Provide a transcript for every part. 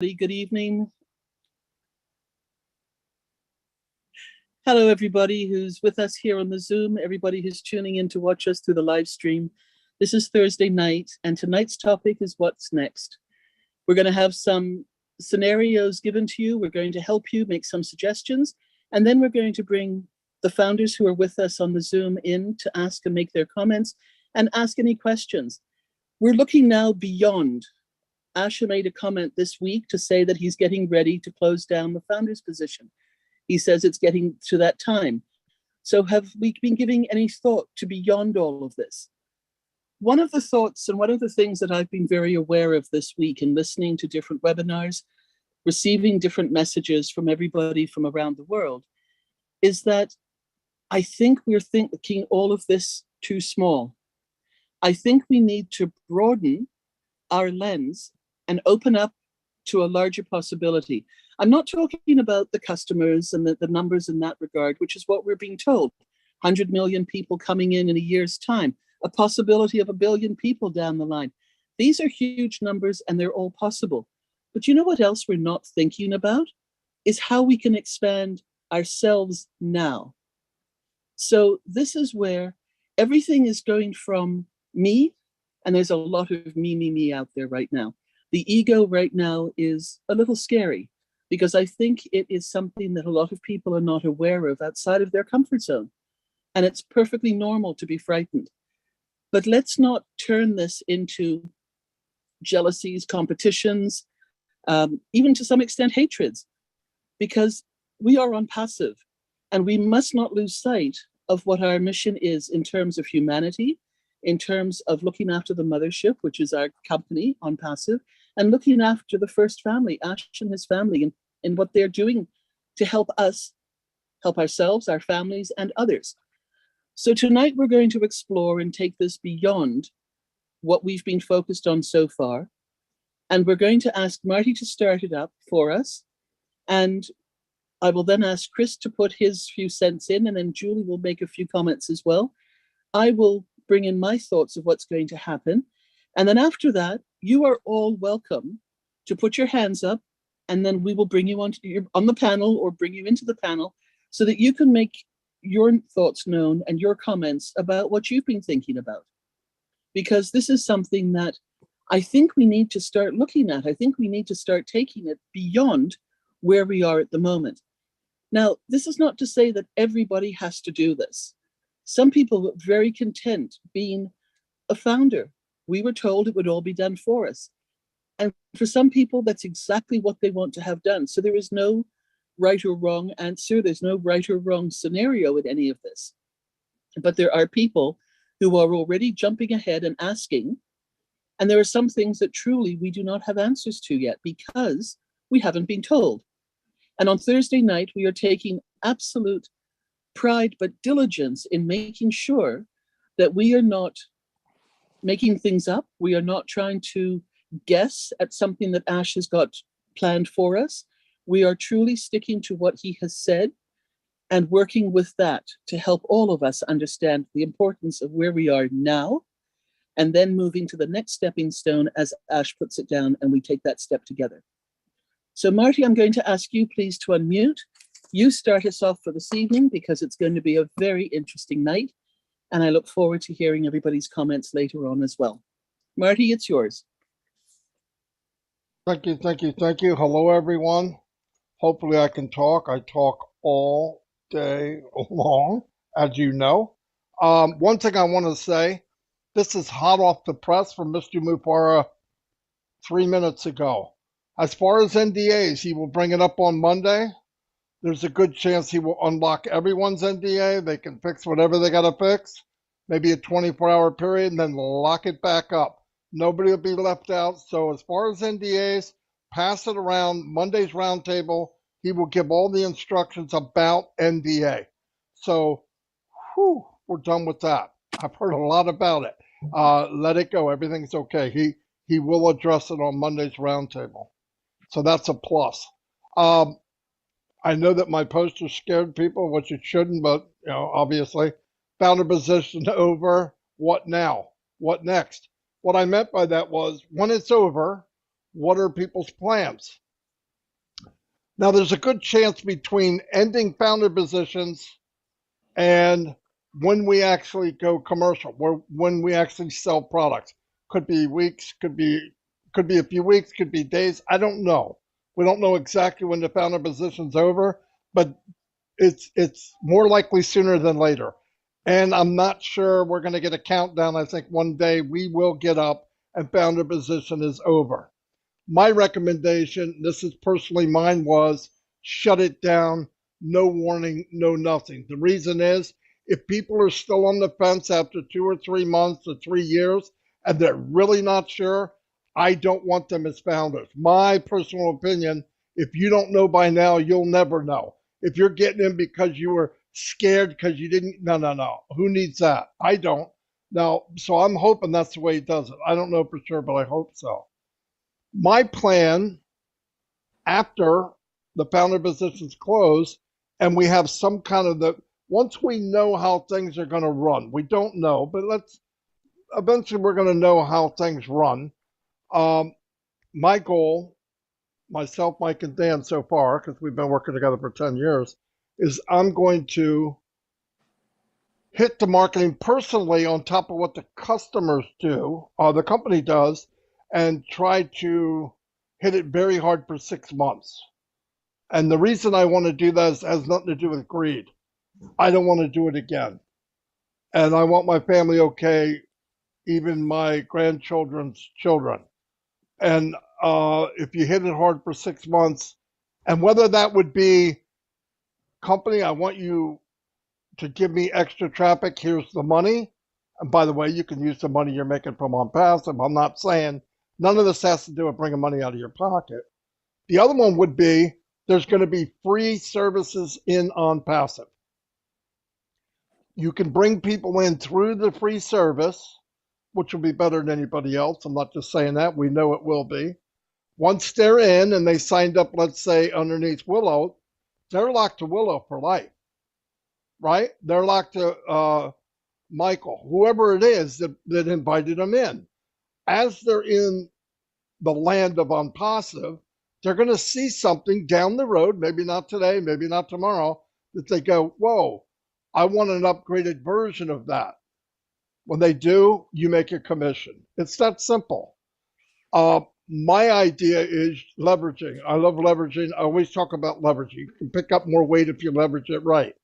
Good evening. Hello, everybody who's with us here on the Zoom, everybody who's tuning in to watch us through the live stream. This is Thursday night, and tonight's topic is what's next. We're going to have some scenarios given to you. We're going to help you make some suggestions, and then we're going to bring the founders who are with us on the Zoom in to ask and make their comments and ask any questions. We're looking now beyond. Asha made a comment this week to say that he's getting ready to close down the founder's position. He says it's getting to that time. So have we been giving any thought to beyond all of this? One of the thoughts and one of the things that I've been very aware of this week in listening to different webinars, receiving different messages from everybody from around the world, is that I think we're thinking all of this too small. I think we need to broaden our lens and open up to a larger possibility. I'm not talking about the customers and the numbers in that regard, which is what we're being told. 100 million people coming in a year's time, a possibility of 1 billion people down the line. These are huge numbers and they're all possible. But you know what else we're not thinking about? Is how we can expand ourselves now. So this is where everything is going from me, and there's a lot of me out there right now. The ego right now is a little scary because I think it is something that a lot of people are not aware of outside of their comfort zone. And it's perfectly normal to be frightened. But let's not turn this into jealousies, competitions, even to some extent hatreds, because we are ONPASSIVE and we must not lose sight of what our mission is in terms of humanity, in terms of looking after the mothership, which is our company, ONPASSIVE, and looking after the first family, Ash and his family, and what they're doing to help us, help ourselves, our families, and others. So tonight we're going to explore and take this beyond what we've been focused on so far. And we're going to ask Marty to start it up for us. And I will then ask Chris to put his few cents in, and then Julie will make a few comments as well. I will bring in my thoughts of what's going to happen. And then after that, you are all welcome to put your hands up, and then we will bring you on the panel or bring you into the panel so that you can make your thoughts known and your comments about what you've been thinking about. Because this is something that I think we need to start looking at. I think we need to start taking it beyond where we are at the moment. Now, this is not to say that everybody has to do this. Some people were very content being a founder. We were told it would all be done for us. And for some people, that's exactly what they want to have done. So there is no right or wrong answer. There's no right or wrong scenario in any of this. But there are people who are already jumping ahead and asking. And there are some things that truly we do not have answers to yet because we haven't been told. And on Thursday night, we are taking absolute pride but diligence in making sure that we are not making things up. We are not trying to guess at something that Ash has got planned for us. We are truly sticking to what he has said and working with that to help all of us understand the importance of where we are now, and then moving to the next stepping stone as Ash puts it down and we take that step together. So Marty, I'm going to ask you please to unmute. You start us off for this evening because it's going to be a very interesting night. And I look forward to hearing everybody's comments later on as well. Marty, it's yours. Thank you. Hello, everyone. Hopefully I can talk. I talk all day long, as you know. One thing I want to say, this is hot off the press from Mr. Mufara 3 minutes ago. As far as NDAs, he will bring it up on Monday. There's a good chance he will unlock everyone's NDA. They can fix whatever they got to fix, maybe a 24-hour period, and then lock it back up. Nobody will be left out. So as far as NDAs, pass it around. Monday's roundtable, he will give all the instructions about NDA. So we're done with that. I've heard a lot about it. Let it go. Everything's okay. He will address it on Monday's roundtable. So that's a plus. I know that my poster scared people, which it shouldn't, but obviously. Founder position over. What now? What next? What I meant by that was when it's over, what are people's plans? Now, there's a good chance between ending founder positions and when we actually go commercial, when we actually sell products. Could be weeks, could be a few weeks, could be days. I don't know. We don't know exactly when the founder position's over, but it's more likely sooner than later. And I'm not sure we're going to get a countdown. I think one day we will get up and founder position is over. My recommendation, this is personally mine, was shut it down, no warning, no nothing. The reason is if people are still on the fence after 2 or 3 months or 3 years and they're really not sure, I don't want them as founders. My personal opinion, if you don't know by now, you'll never know. If you're getting in because you were scared because you didn't, no. Who needs that? I don't. Now, so I'm hoping that's the way he does it. I don't know for sure, but I hope so. My plan after the founder positions close and we have some kind of once we know how things are going to run, we don't know, but eventually we're going to know how things run. My goal, myself, Mike, and Dan so far, because we've been working together for 10 years, is I'm going to hit the marketing personally on top of what the customers do, or the company does, and try to hit it very hard for 6 months. And the reason I want to do that has nothing to do with greed. I don't want to do it again. And I want my family okay, even my grandchildren's children. And if you hit it hard for 6 months, and whether that would be, company, I want you to give me extra traffic, here's the money. And by the way, you can use the money you're making from ONPASSIVE. I'm not saying none of this has to do with bringing money out of your pocket. The other one would be there's going to be free services in ONPASSIVE. You can bring people in through the free service, which will be better than anybody else. I'm not just saying that. We know it will be. Once they're in and they signed up, let's say, underneath Willow, they're locked to Willow for life, right? They're locked to Michael, whoever it is that invited them in. As they're in the land of ONPASSIVE, they're going to see something down the road, maybe not today, maybe not tomorrow, that they go, whoa, I want an upgraded version of that. When they do, you make a commission. It's that simple. My idea is leveraging. I love leveraging. I always talk about leveraging. You can pick up more weight if you leverage it right.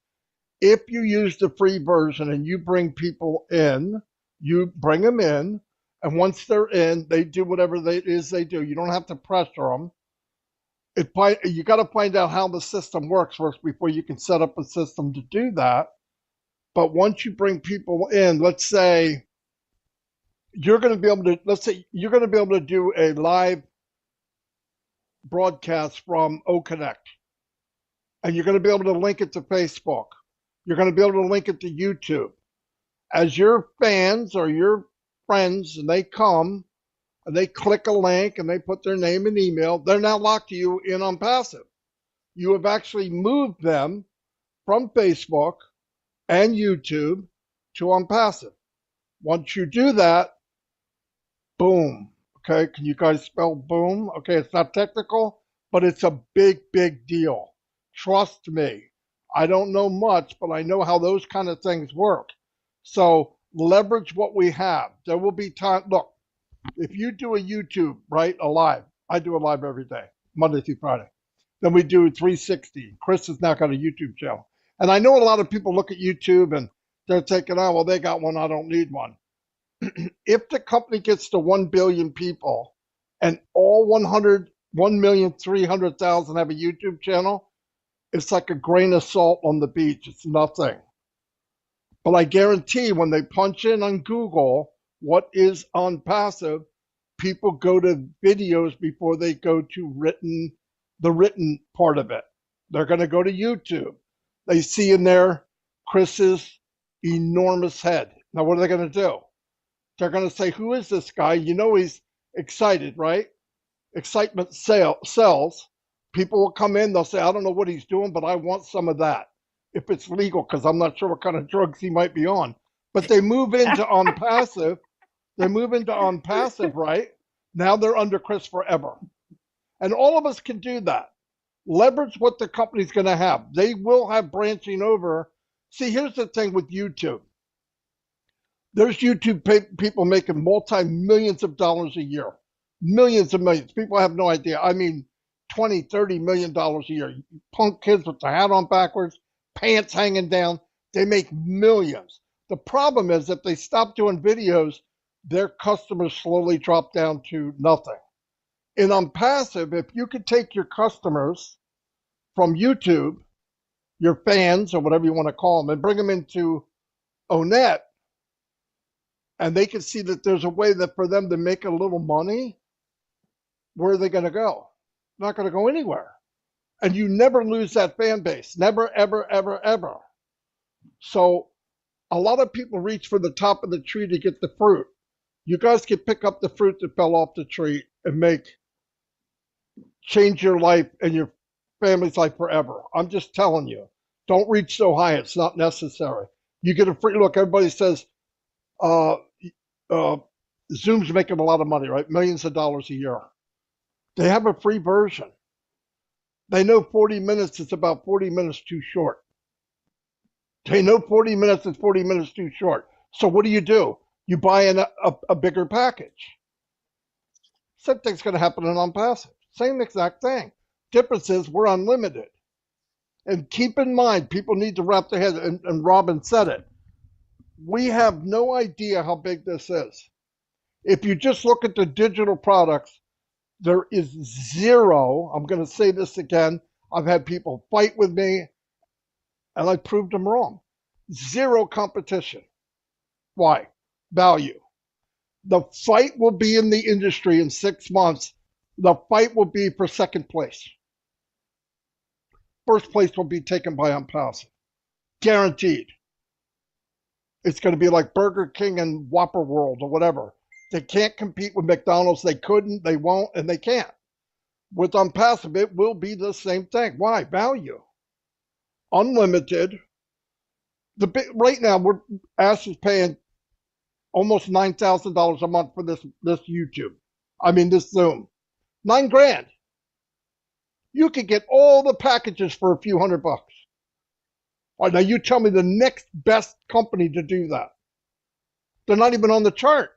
If you use the free version and you bring people in, you bring them in, and once they're in, they do whatever it is they do. You don't have to pressure them. You got to find out how the system works first before you can set up a system to do that. But once you bring people in, let's say you're going to be able to do a live broadcast from OConnect, and you're going to be able to link it to Facebook. You're going to be able to link it to YouTube. As your fans or your friends, and they come and they click a link and they put their name and email, they're now locked to you in ONPASSIVE. You have actually moved them from Facebook and YouTube to ONPASSIVE. Once you do that, boom. Okay, can you guys spell boom? Okay, it's not technical, but it's a big, big deal. Trust me. I don't know much, but I know how those kind of things work. So leverage what we have. There will be time. Look, if you do a YouTube, right, a live, I do a live every day, Monday through Friday. Then we do 360. Chris has now got a YouTube channel. And I know a lot of people look at YouTube and they're thinking, oh, well, they got one, I don't need one. If the company gets to 1 billion people and all 1,300,000 have a YouTube channel, it's like a grain of salt on the beach. It's nothing. But I guarantee when they punch in on Google what is ONPASSIVE, people go to videos before they go to the written part of it. They're going to go to YouTube. They see in there Chris's enormous head. Now, what are they going to do? They're going to say, who is this guy? You know he's excited, right? Excitement sells. People will come in, they'll say, I don't know what he's doing, but I want some of that. If it's legal, because I'm not sure what kind of drugs he might be on. But they move into ONPASSIVE. They move into ONPASSIVE, right? Now they're under Chris forever. And all of us can do that. Leverage what the company's going to have. They will have branching over. See, here's the thing with YouTube. There's YouTube people making multi-millions of dollars a year. Millions and millions. People have no idea. I mean, 20, 30 million dollars a year. Punk kids with the hat on backwards, pants hanging down. They make millions. The problem is if they stop doing videos, their customers slowly drop down to nothing. And on passive, if you could take your customers from YouTube, your fans or whatever you want to call them, and bring them into Onet, and they can see that there's a way that for them to make a little money, where are they going to go? Not going to go anywhere. And you never lose that fan base. Never, ever, ever, ever. So a lot of people reach for the top of the tree to get the fruit. You guys can pick up the fruit that fell off the tree and change your life and your family's life forever. I'm just telling you, don't reach so high. It's not necessary. You get a free look. Everybody says Zoom's making a lot of money, right? Millions of dollars a year. They have a free version. They know 40 minutes is about 40 minutes too short. They know 40 minutes is 40 minutes too short. So what do? You buy a bigger package. Same thing's going to happen in ONPASSIVE. Same exact thing. Difference is we're unlimited. And keep in mind, people need to wrap their head, and Robin said it. We have no idea how big this is. If you just look at the digital products, there is zero, I'm going to say this again, I've had people fight with me, and I proved them wrong. Zero competition. Why? Value. The fight will be in the industry in 6 months. The fight will be for second place. First place will be taken by ONPASSIVE. Guaranteed. It's going to be like Burger King and Whopper World or whatever. They can't compete with McDonald's. They couldn't, they won't, and they can't. With ONPASSIVE, it will be the same thing. Why? Value. Unlimited. Right now, Ash is paying almost $9,000 a month for this YouTube. This Zoom. $9,000. You could get all the packages for a few $100. All right, now you tell me the next best company to do that. They're not even on the chart.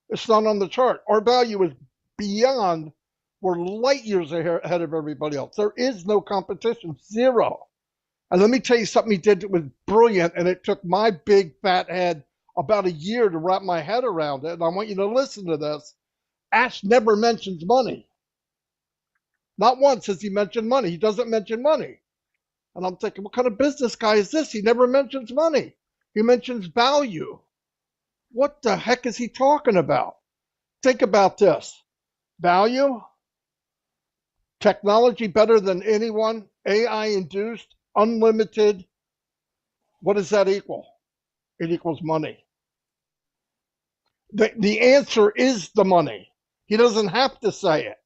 It's not on the chart. Our value is beyond, we're light years ahead of everybody else. There is no competition, zero. And let me tell you something he did that was brilliant, and it took my big fat head about a year to wrap my head around it. And I want you to listen to this. Ash never mentions money. Not once has he mentioned money. He doesn't mention money. And I'm thinking, what kind of business guy is this? He never mentions money. He mentions value. What the heck is he talking about? Think about this. Value, technology better than anyone, AI induced, unlimited. What does that equal? It equals money. The answer is the money. He doesn't have to say it.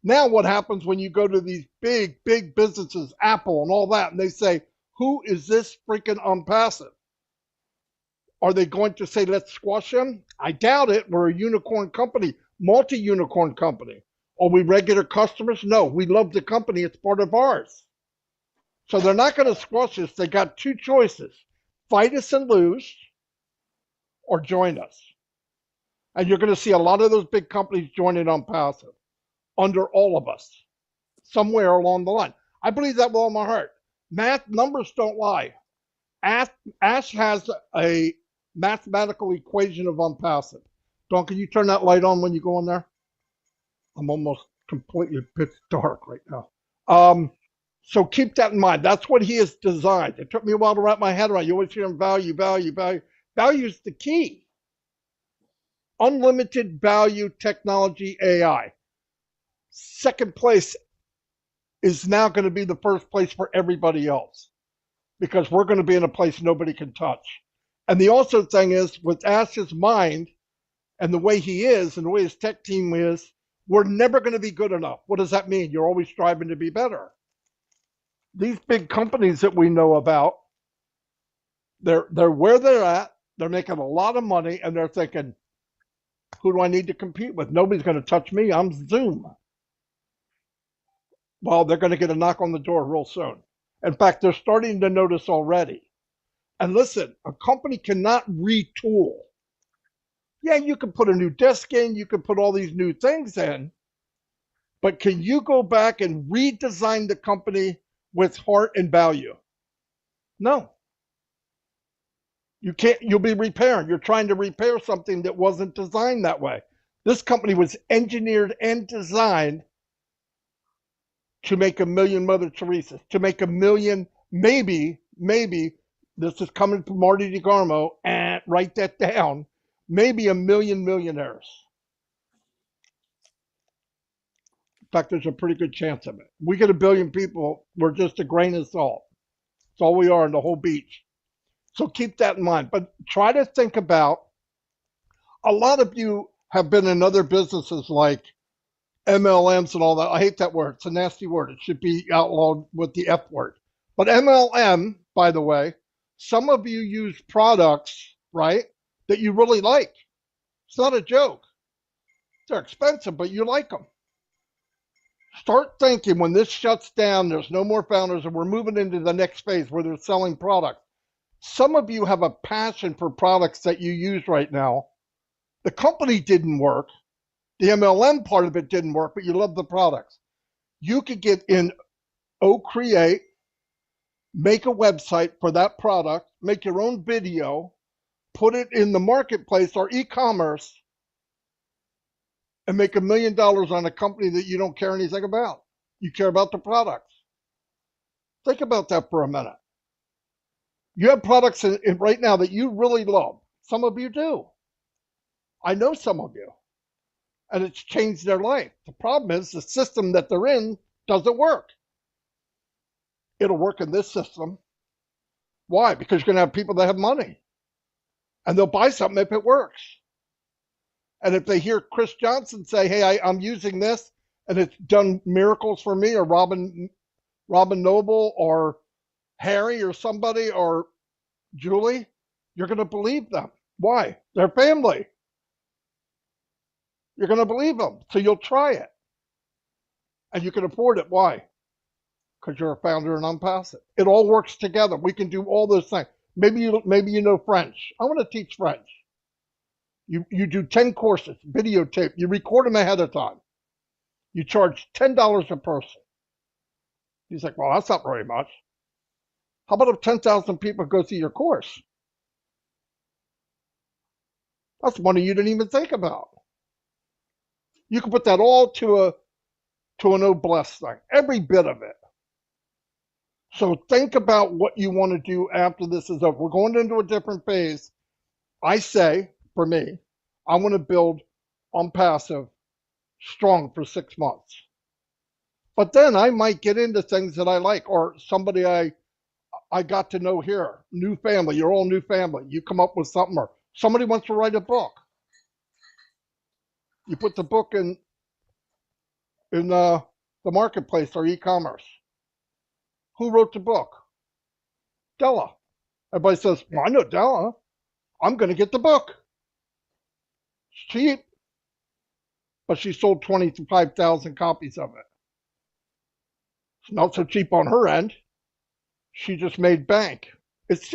Now what happens when you go to these big businesses, Apple and all that, and they say, who is this freaking ONPASSIVE? Are they going to say, let's squash him? I doubt it. We're a unicorn company, multi-unicorn company. Are we regular customers? No, we love the company. It's part of ours. So they're not going to squash us. They got two choices. Fight us and lose, or join us. And you're going to see a lot of those big companies joining ONPASSIVE under all of us, somewhere along the line. I believe that with all my heart. Math, numbers don't lie. Ash has a mathematical equation of ONPASSIVE. Don, can you turn that light on when you go in there? I'm almost completely pitch dark right now. So keep that in mind. That's what he has designed. It took me a while to wrap my head around. You always hear him value. Value is the key. Unlimited value technology AI. Second place is now going to be the first place for everybody else, because we're going to be in a place nobody can touch. And the also thing is, with Ash's mind and the way he is and the way his tech team is, we're never going to be good enough. What does that mean? You're always striving to be better. These big companies that we know about, they're where they're at. They're making a lot of money, and they're thinking, who do I need to compete with? Nobody's going to touch me. I'm Zoom. Well, they're going to get a knock on the door real soon. In fact, they're starting to notice already. And listen, a company cannot retool. Yeah, you can put a new desk in, you can put all these new things in, but can you go back and redesign the company with heart and value? No. You can't, you'll be repairing. You're trying to repair something that wasn't designed that way. This company was engineered and designed to make a million Mother Teresas, to make a million, maybe, this is coming from Marty DeGarmo, and write that down, maybe a million millionaires. In fact, there's a pretty good chance of it. We get a billion people, we're just a grain of salt. That's all we are in the whole beach. So keep that in mind. But try to think about, a lot of you have been in other businesses like MLMs and all that. I hate that word. It's a nasty word. It should be outlawed with the F word. But MLM, by the way, some of you use products, right, that you really like. It's not a joke. They're expensive, but you like them. Start thinking when this shuts down, there's no more founders, and we're moving into the next phase where they're selling products. Some of you have a passion for products that you use right now. The company didn't work. The MLM part of it didn't work, but you love the products. You could get in Create, make a website for that product, make your own video, put it in the marketplace or e-commerce, and make $1 million on a company that you don't care anything about. You care about the products. Think about that for a minute. You have products in right now that you really love. Some of you do. I know some of you. And it's changed their life. The problem is the system that they're in doesn't work. It'll work in this system. Why? Because you're going to have people that have money. And they'll buy something if it works. And if they hear Chris Johnson say, hey, I'm using this, and it's done miracles for me, or Robin Noble, or Harry, or somebody, or Julie, you're going to believe them. Why? They're family. You're going to believe them. So you'll try it. And you can afford it. Why? Because you're a founder in ONPASSIVE. It all works together. We can do all those things. Maybe you know French. I want to teach French. You do 10 courses, videotape. You record them ahead of time. You charge $10 a person. He's like, well, that's not very much. How about if 10,000 people go through your course? That's money you didn't even think about. You can put that all to an noblesse thing, every bit of it. So think about what you want to do after this is over. We're going into a different phase. I say, for me, I want to build ONPASSIVE strong for 6 months. But then I might get into things that I like, or somebody I got to know here, new family, your all new family. You come up with something, or somebody wants to write a book. You put the book in the marketplace or e-commerce. Who wrote the book? Della. Everybody says, well, I know Della. I'm going to get the book. It's cheap. But she sold 25,000 copies of it. It's not so cheap on her end. She just made bank. It's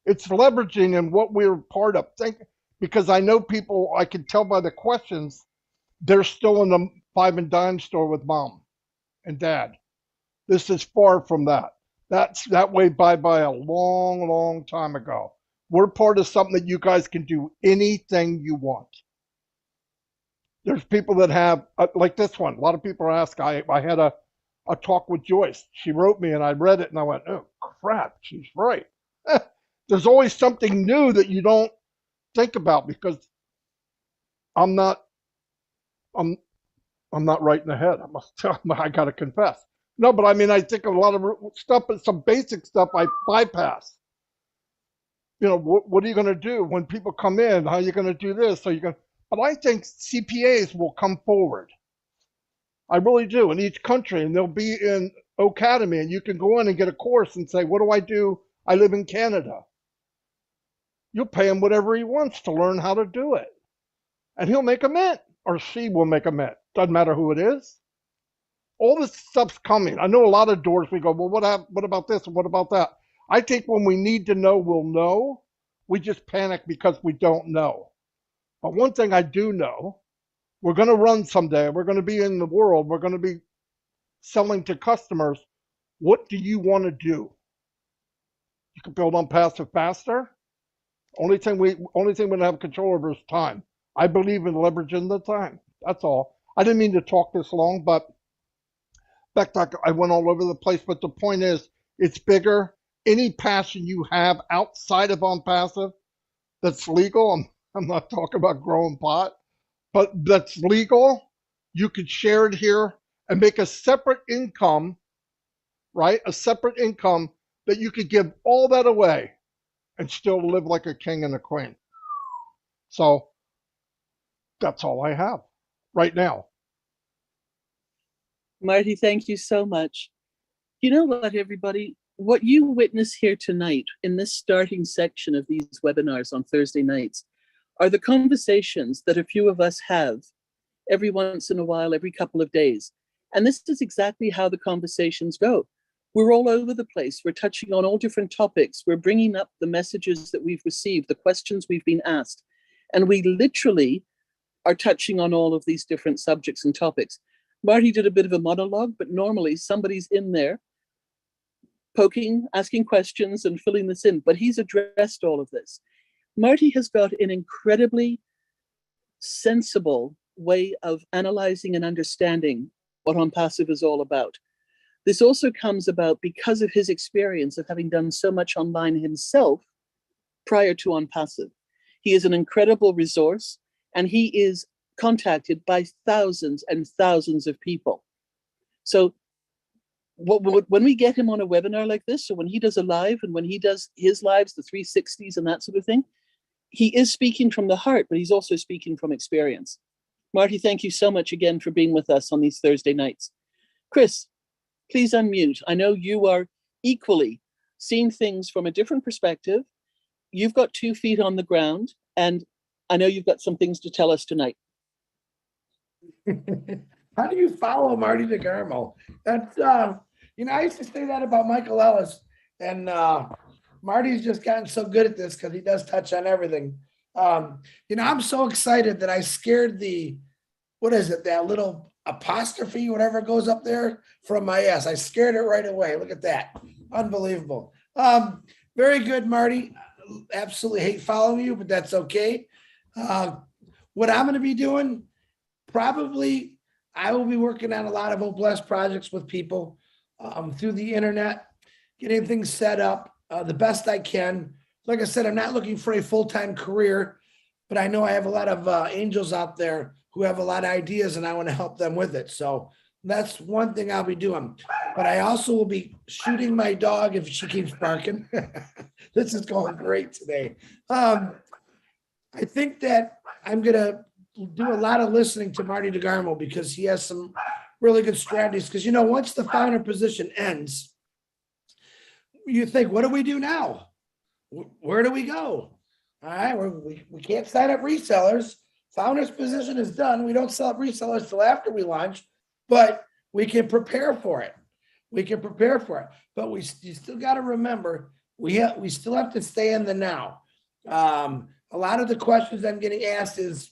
leveraging in what we're part of. Because I know people, I can tell by the questions, they're still in the five and dime store with mom and dad. This is far from that. That way by a long, long time ago. We're part of something that you guys can do anything you want. There's people that have, like this one, a lot of people ask, I had a talk with Joyce. She wrote me and I read it and I went, oh crap, she's right. There's always something new that you don't think about, because I'm not right in the head. I got to confess. No, but I mean, I think a lot of stuff, but some basic stuff I bypass. You know, what are you going to do when people come in? How are you going to do this? But I think CPAs will come forward. I really do, in each country, and they'll be in Academy, and you can go in and get a course and say, what do I do? I live in Canada. You'll pay him whatever he wants to learn how to do it. And he'll make a mint, or she will make a mint. Doesn't matter who it is. All this stuff's coming. I know a lot of doors we go, well, what about this and what about that? I think when we need to know, we'll know. We just panic because we don't know. But one thing I do know, we're going to run someday. We're going to be in the world. We're going to be selling to customers. What do you want to do? You can build ONPASSIVE faster. Only thing we don't have control over is time. I believe in leveraging the time. That's all. I didn't mean to talk this long, but back I went all over the place. But the point is, it's bigger. Any passion you have outside of ONPASSIVE that's legal. I'm not talking about growing pot, but that's legal. You could share it here and make a separate income, right? A separate income that you could give all that away and still live like a king and a queen. So that's all I have right now. Marty, thank you so much. You know what, everybody? What you witness here tonight in this starting section of these webinars on Thursday nights are the conversations that a few of us have every once in a while, every couple of days. And this is exactly how the conversations go. We're all over the place. We're touching on all different topics. We're bringing up the messages that we've received, the questions we've been asked. And we literally are touching on all of these different subjects and topics. Marty did a bit of a monologue, but normally somebody's in there poking, asking questions and filling this in, but he's addressed all of this. Marty has got an incredibly sensible way of analyzing and understanding what ONPASSIVE is all about. This also comes about because of his experience of having done so much online himself prior to ONPASSIVE. He is an incredible resource, and he is contacted by thousands and thousands of people. So when we get him on a webinar like this, or when he does a live and when he does his lives, the 360s and that sort of thing, he is speaking from the heart, but he's also speaking from experience. Marty, thank you so much again for being with us on these Thursday nights. Chris, please unmute. I know you are equally seeing things from a different perspective. You've got 2 feet on the ground, and I know you've got some things to tell us tonight. How do you follow Marty DeGarmo? That's, you know, I used to say that about Michael Ellis, and Marty's just gotten so good at this because he does touch on everything. You know, I'm so excited that I scared the, what is it, that little apostrophe, whatever goes up there from my S. I scared it right away. Look at that. Unbelievable. Very good, Marty. Absolutely hate following you, but that's okay. What I'm going to be doing, probably I will be working on a lot of OBLESS projects with people through the internet, getting things set up the best I can. Like I said, I'm not looking for a full-time career, but I know I have a lot of angels out there who have a lot of ideas, and I want to help them with it. So that's one thing I'll be doing. But I also will be shooting my dog if she keeps barking. This is going great today. I think that I'm going to do a lot of listening to Marty DeGarmo because he has some really good strategies. Because, you know, once the founder position ends, you think, what do we do now? Where do we go? All right, we can't sign up resellers. Founder's position is done. We don't sell up resellers till after we launch, but we can prepare for it. We can prepare for it. But you still got to remember, we still have to stay in the now. A lot of the questions I'm getting asked is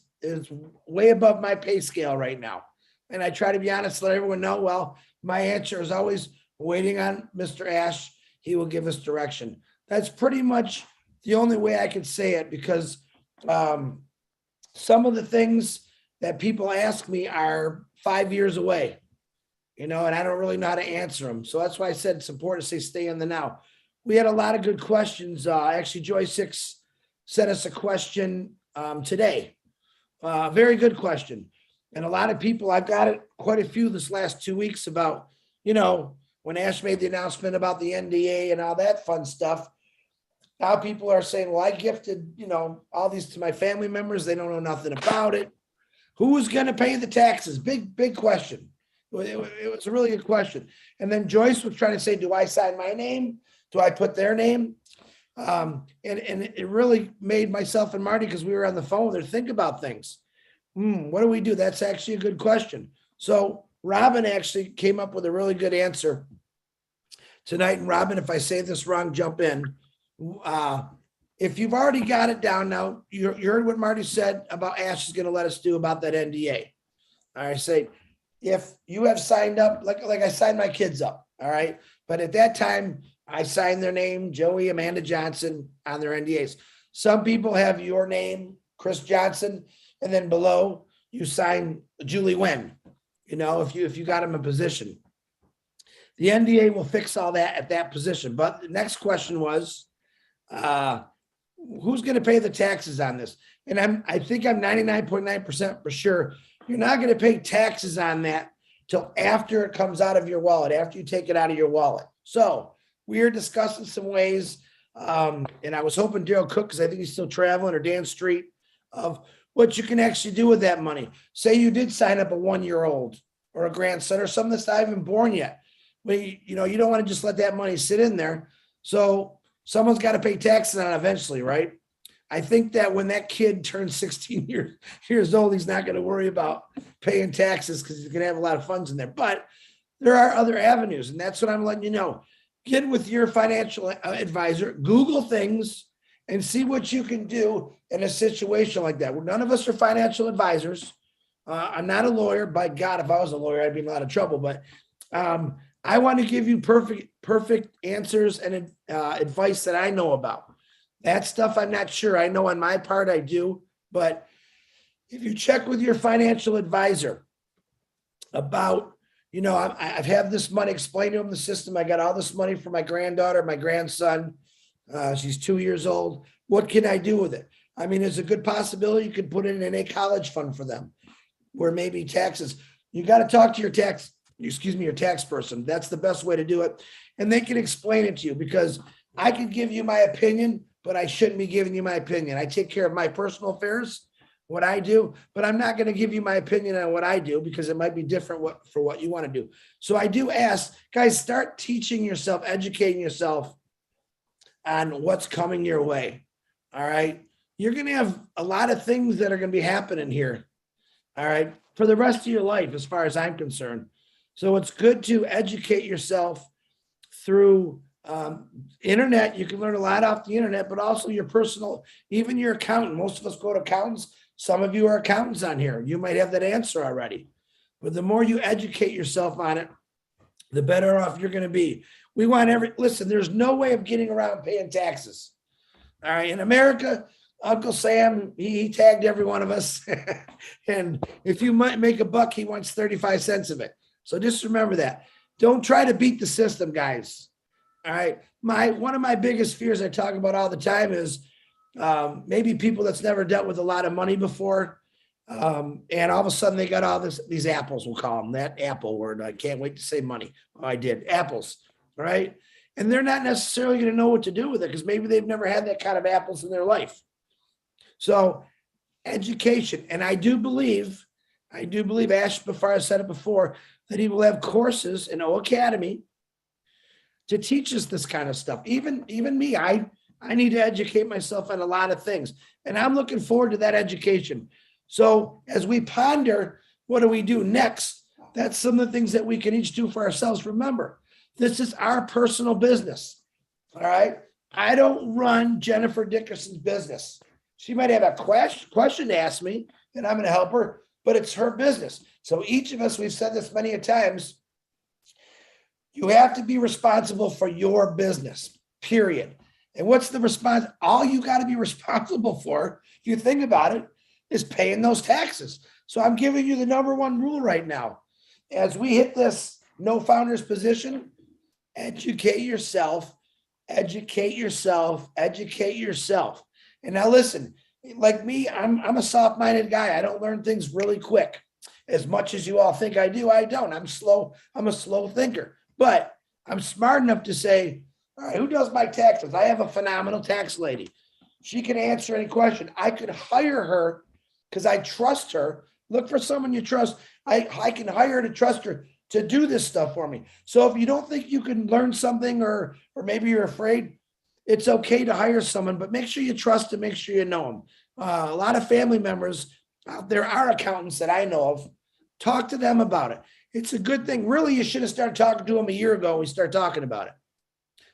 way above my pay scale right now. And I try to be honest, let everyone know, well, my answer is always waiting on Mr. Ash. He will give us direction. That's pretty much the only way I can say it, because some of the things that people ask me are 5 years away, you know, and I don't really know how to answer them. So that's why I said it's important to say stay in the now. We had a lot of good questions. Actually, Joy 6 sent us a question today. Very good question. And a lot of people, I've got it quite a few this last 2 weeks about, you know, when Ash made the announcement about the NDA and all that fun stuff. Now people are saying, well, I gifted, you know, all these to my family members. They don't know nothing about it. Who's going to pay the taxes? Big question. It was a really good question. And then Joyce was trying to say, do I sign my name? Do I put their name? And it really made myself and Marty, because we were on the phone there, think about things. What do we do? That's actually a good question. So Robin actually came up with a really good answer tonight. And Robin, if I say this wrong, jump in. If you've already got it down now, you heard what Marty said about Ash is going to let us do about that NDA. All right, say if you have signed up, like I signed my kids up, all right, but at that time I signed their name, Joey, Amanda Johnson, on their NDAs. Some people have your name, Chris Johnson, and then below you sign Julie Wen. You know, if you got them a position, the NDA will fix all that at that position. But the next question was, who's going to pay the taxes on this? And I think I'm 99.9% for sure. You're not going to pay taxes on that till after it comes out of your wallet, after you take it out of your wallet. So we are discussing some ways, and I was hoping Daryl Cook, because I think he's still traveling, or Dan Street, of what you can actually do with that money. Say you did sign up a 1-year-old or a grandson or someone that's not even born yet. But you don't want to just let that money sit in there. So someone's got to pay taxes on it eventually, right? I think that when that kid turns 16 years old, he's not going to worry about paying taxes because he's going to have a lot of funds in there. But there are other avenues, and that's what I'm letting you know. Get with your financial advisor, Google things, and see what you can do in a situation like that. None of us are financial advisors. I'm not a lawyer. By God, if I was a lawyer, I'd be in a lot of trouble. But I want to give you perfect answers and advice that I know about. That stuff I'm not sure. I know on my part I do. But if you check with your financial advisor about, I've had this money, explain to them the system. I got all this money for my granddaughter, my grandson. She's 2 years old. What can I do with it? I mean, there's a good possibility you could put it in a college fund for them, where maybe taxes. You got to talk to your tax person. That's the best way to do it. And they can explain it to you, because I can give you my opinion, but I shouldn't be giving you my opinion. I take care of my personal affairs, what I do, but I'm not going to give you my opinion on what I do, because it might be different for what you want to do. So I do ask, guys, start teaching yourself, educating yourself on what's coming your way. All right. You're going to have a lot of things that are going to be happening here. All right. For the rest of your life, as far as I'm concerned. So it's good to educate yourself through internet. You can learn a lot off the internet, but also your personal, even your accountant. Most of us go to accountants. Some of you are accountants on here. You might have that answer already. But the more you educate yourself on it, the better off you're going to be. We want listen, there's no way of getting around paying taxes. All right. In America, Uncle Sam, he tagged every one of us. And if you might make a buck, he wants 35 cents of it. So just remember that. Don't try to beat the system, guys. All right. One of my biggest fears I talk about all the time is maybe people that's never dealt with a lot of money before. And all of a sudden they got all these apples, we'll call them that Apple word. I can't wait to say money. Oh, I did. Apples. All right. And they're not necessarily going to know what to do with it, because maybe they've never had that kind of apples in their life. So education. And I do believe Ash, before I said it before, that he will have courses in O Academy to teach us this kind of stuff. Even me, I need to educate myself on a lot of things. And I'm looking forward to that education. So as we ponder, what do we do next? That's some of the things that we can each do for ourselves. Remember, this is our personal business. All right. I don't run Jennifer Dickerson's business. She might have a question to ask me, and I'm going to help her, but it's her business. So each of us, we've said this many a times, you have to be responsible for your business, period. And what's the response? All you got to be responsible for, if you think about it, is paying those taxes. So I'm giving you the number one rule right now. As we hit this no founders position, educate yourself, educate yourself, educate yourself. And now listen, like me, I'm a soft-minded guy. I don't learn things really quick. As much as you all think I do, I don't. I'm slow. I'm a slow thinker, but I'm smart enough to say, all right, who does my taxes? I have a phenomenal tax lady. She can answer any question. I could hire her because I trust her. Look for someone you trust. I can hire her to trust her to do this stuff for me. So if you don't think you can learn something, or maybe you're afraid, it's okay to hire someone, but make sure you trust them, make sure you know them. A lot of family members out there are accountants that I know of. Talk to them about it. It's a good thing. Really, you should have started talking to him a year ago when we started talking about it.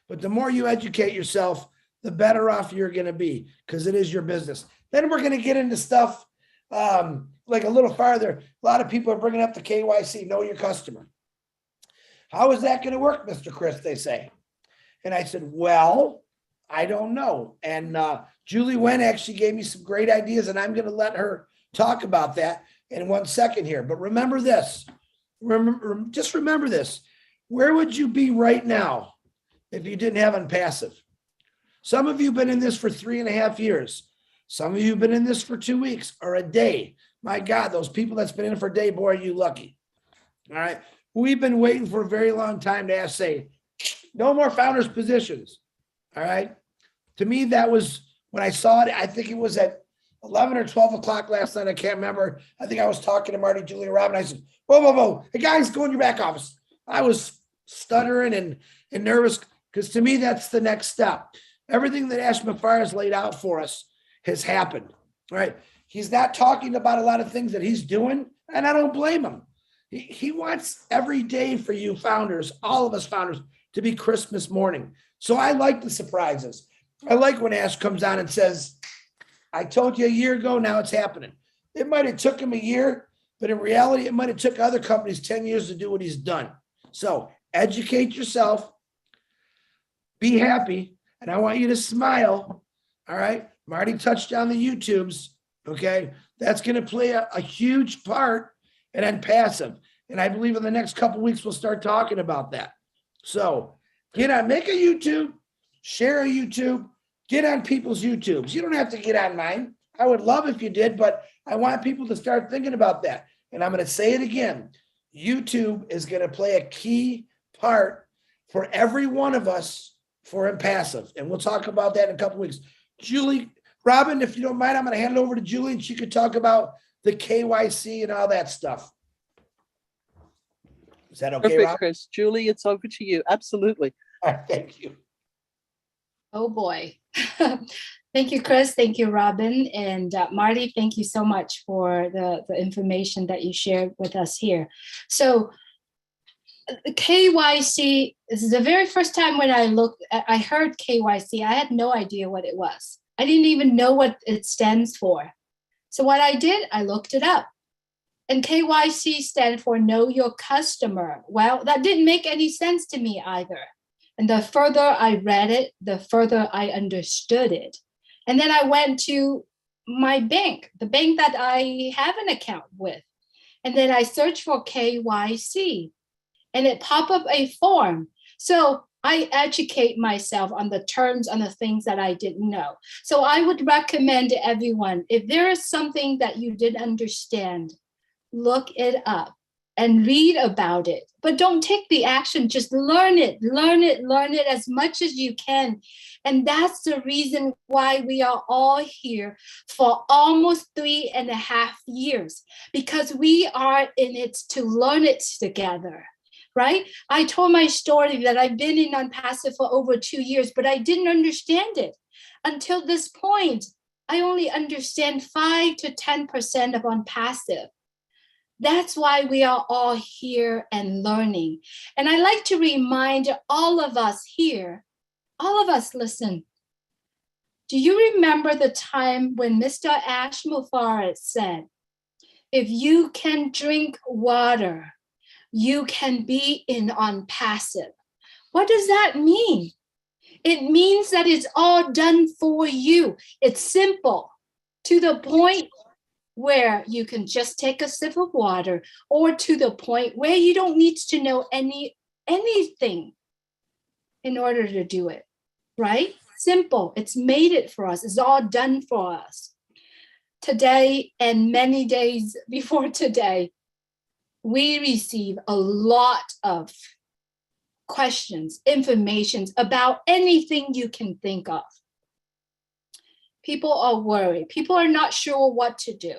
But the more you educate yourself, the better off you're going to be, because it is your business. Then we're going to get into stuff like a little farther. A lot of people are bringing up the KYC, know your customer. How is that going to work, Mr. Chris, they say. And I said, well, I don't know. And Julie Wen actually gave me some great ideas, and I'm going to let her talk about that in 1 second here. But remember this. Just remember this. Where would you be right now if you didn't have ONPASSIVE? Some of you have been in this for 3.5 years. Some of you have been in this for 2 weeks or a day. My God, those people that's been in it for a day, boy, are you lucky. All right. We've been waiting for a very long time to say, no more founders positions. All right. To me, that was when I saw it. I think it was at 11 or 12 o'clock last night. I can't remember. I think I was talking to Marty, Julie, and Robin. I said, whoa, whoa, whoa. Hey, guys, go in your back office. I was stuttering and nervous because to me, that's the next step. Everything that Ash Mafar has laid out for us has happened. All right. He's not talking about a lot of things that he's doing, and I don't blame him. He wants every day for you founders, all of us founders, to be Christmas morning. So I like the surprises. I like when Ash comes on and says, I told you a year ago, now it's happening. It might have took him a year, but in reality, it might have took other companies 10 years to do what he's done. So educate yourself, be happy, and I want you to smile. All right. Marty touched on the YouTubes. Okay. That's going to play a huge part in ONPASSIVE. And I believe in the next couple of weeks, we'll start talking about that. So get on, make a YouTube, share a YouTube, get on people's YouTubes. You don't have to get on mine. I would love if you did, but I want people to start thinking about that. And I'm going to say it again. YouTube is going to play a key part for every one of us for ONPASSIVE. And we'll talk about that in a couple of weeks. Julie, Robin, if you don't mind, I'm going to hand it over to Julie and she could talk about the KYC and all that stuff. Is that okay, Perfect, Rob? Chris. Julie, it's over to you. Absolutely. All right, thank you. Oh boy. Thank you, Chris. Thank you, Robin. And Marty, thank you so much for the information that you shared with us here. So KYC is the very first time when I heard KYC, I had no idea what it was. I didn't even know what it stands for. So what I did, I looked it up. And KYC stands for Know Your Customer. Well, that didn't make any sense to me either. And the further I read it, the further I understood it. And then I went to my bank, the bank that I have an account with. And then I searched for KYC and it popped up a form. So I educate myself on the terms, on the things that I didn't know. So I would recommend to everyone, if there is something that you didn't understand, look it up and read about it. But don't take the action, just learn it as much as you can. And that's the reason why we are all here for almost 3.5 years, because we are in it to learn it together. Right? I told my story that I've been in ONPASSIVE for over 2 years, but I didn't understand it. Until this point, I only understand 5 to 10% of ONPASSIVE. That's why we are all here and learning. And I like to remind all of us here, all of us listen. Do you remember the time when Mr. Ash Mufarad said, if you can drink water, you can be in ONPASSIVE? What does that mean? It means that it's all done for you. It's simple, to the point where you can just take a sip of water, or to the point where you don't need to know anything in order to do it, right? Simple. It's made it for us. It's all done for us. Today and many days before today, we receive a lot of questions, information about anything you can think of. People are worried. People are not sure what to do.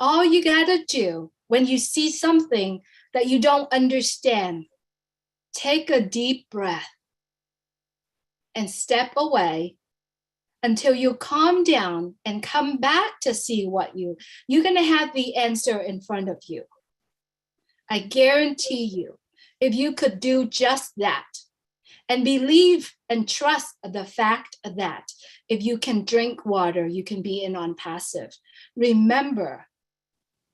All you gotta do when you see something that you don't understand, take a deep breath and step away until you calm down and come back to see what you're gonna have the answer in front of you. I guarantee you, if you could do just that and believe and trust the fact that if you can drink water, you can be in ONPASSIVE. Remember,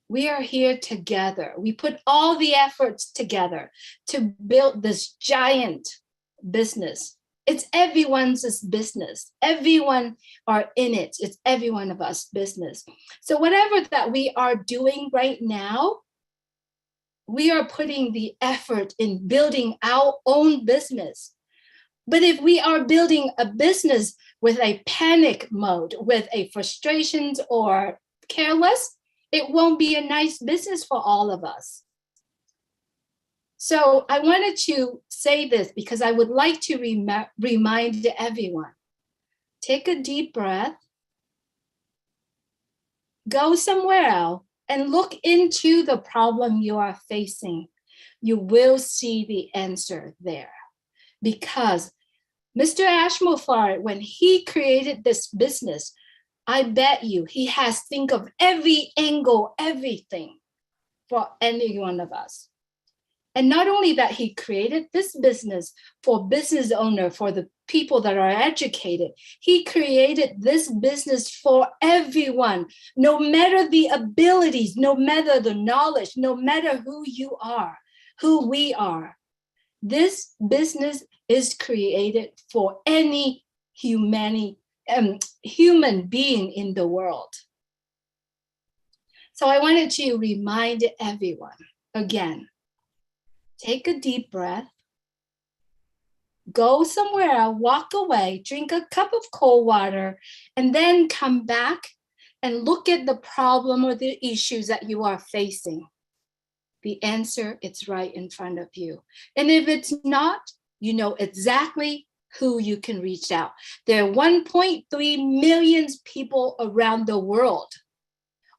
we are here together. We put all the efforts together to build this giant business. It's everyone's business. Everyone are in it. It's every one of us business. So whatever that we are doing right now, we are putting the effort in building our own business. But if we are building a business with a panic mode, with a frustrations or careless, it won't be a nice business for all of us. So I wanted to say this because I would like to remind everyone, take a deep breath, go somewhere else and look into the problem you are facing. You will see the answer there. Because Mr. Ashmofar, when he created this business, I bet you he has think of every angle, everything for any one of us. And not only that, he created this business for business owner, for the people that are educated. He created this business for everyone, no matter the abilities, no matter the knowledge, no matter who you are, who we are. This business is created for any human being in the world. So I wanted to remind everyone again, take a deep breath, go somewhere, walk away, drink a cup of cold water, and then come back and look at the problem or the issues that you are facing. The answer, it's right in front of you. And if it's not, you know exactly who you can reach out. There are 1.3 million people around the world,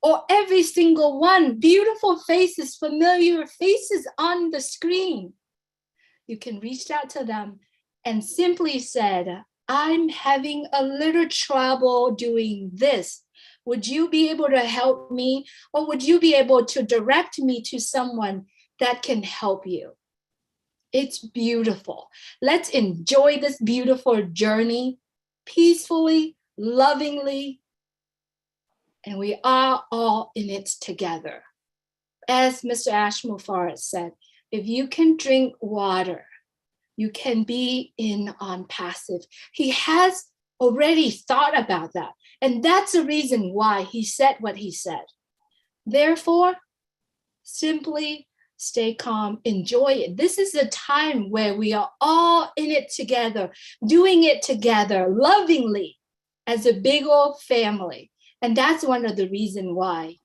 or every single one, beautiful faces, familiar faces on the screen. You can reach out to them and simply said, I'm having a little trouble doing this. Would you be able to help me? Or would you be able to direct me to someone that can help you? It's beautiful. Let's enjoy this beautiful journey peacefully, lovingly, and we are all in it together. As Mr. Ashmofar said, if you can drink water, you can be in ONPASSIVE. He has already thought about that. And that's the reason why he said what he said. Therefore, simply stay calm, enjoy it. This is a time where we are all in it together, doing it together, lovingly, as a big old family. And that's one of the reasons why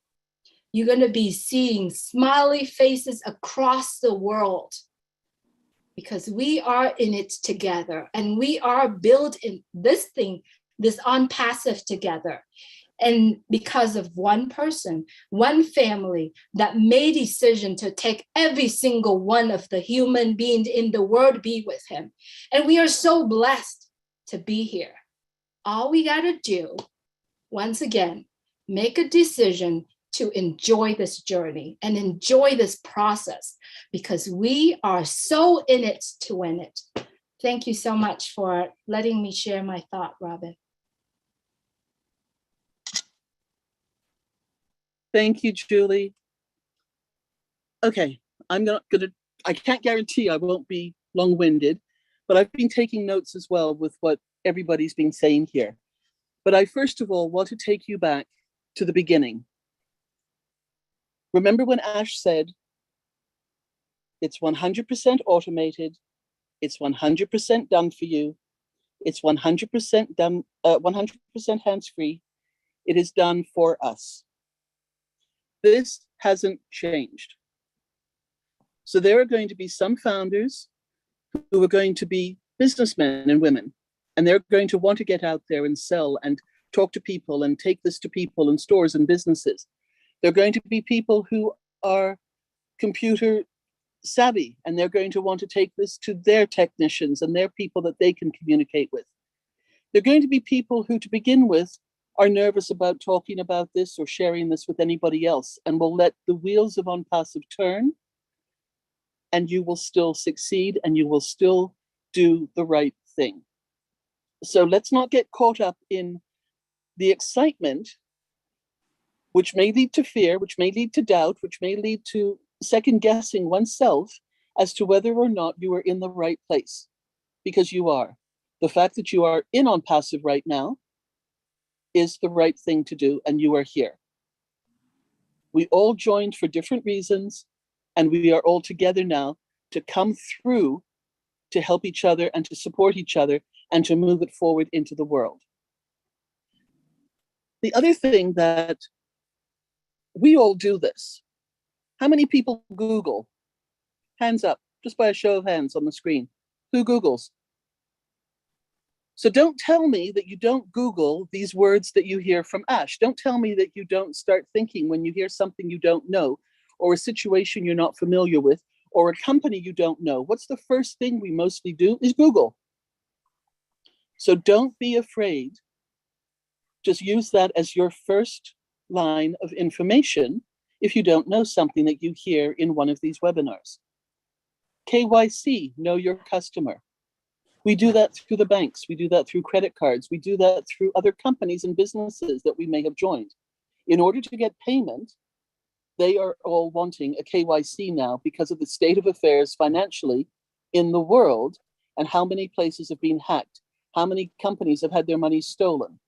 you're going to be seeing smiley faces across the world, because we are in it together and we are building this thing, this ONPASSIVE together. And because of one person, one family that made a decision to take every single one of the human beings in the world be with him. And we are so blessed to be here. All we got to do, once again, make a decision to enjoy this journey and enjoy this process, because we are so in it to win it. Thank you so much for letting me share my thought, Robin. Thank you, Julie. Okay, I can't guarantee I won't be long-winded, but I've been taking notes as well with what everybody's been saying here. But I first of all want to take you back to the beginning. Remember when Ash said, it's 100% automated, it's 100% done for you, it's 100% done, 100% hands-free, it is done for us. This hasn't changed. So there are going to be some founders who are going to be businessmen and women, and they're going to want to get out there and sell and talk to people and take this to people in stores and businesses. They're going to be people who are computer savvy, and they're going to want to take this to their technicians and their people that they can communicate with. They're going to be people who, to begin with, are nervous about talking about this or sharing this with anybody else, and will let the wheels of ONPASSIVE turn and you will still succeed and you will still do the right thing. So let's not get caught up in the excitement, which may lead to fear, which may lead to doubt, which may lead to second guessing oneself as to whether or not you are in the right place, because you are. The fact that you are in ONPASSIVE right now is the right thing to do, and you are here. We all joined for different reasons, and we are all together now to come through to help each other and to support each other and to move it forward into the world. The other thing that we all do this. How many people Google? Hands up, just by a show of hands on the screen. Who Googles? So don't tell me that you don't Google these words that you hear from Ash. Don't tell me that you don't start thinking when you hear something you don't know, or a situation you're not familiar with, or a company you don't know. What's the first thing we mostly do is Google. So don't be afraid. Just use that as your first line of information if you don't know something that you hear in one of these webinars. KYC, know your customer. We do that through the banks. We do that through credit cards. We do that through other companies and businesses that we may have joined. In order to get payment, they are all wanting a KYC now because of the state of affairs financially in the world and how many places have been hacked, how many companies have had their money stolen,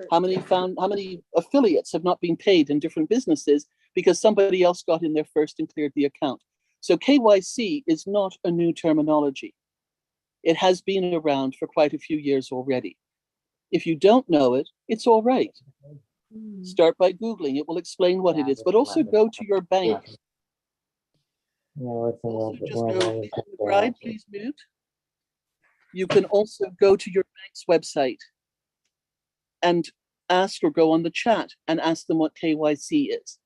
how many affiliates have not been paid in different businesses because somebody else got in there first and cleared the account. So KYC is not a new terminology. It has been around for quite a few years already. If you don't know it, it's all right. Start by Googling. It will explain what it is, but also go to your bank. Also just go, McBride, please mute. You can also go to your bank's website and ask, or go on the chat and ask them what KYC is.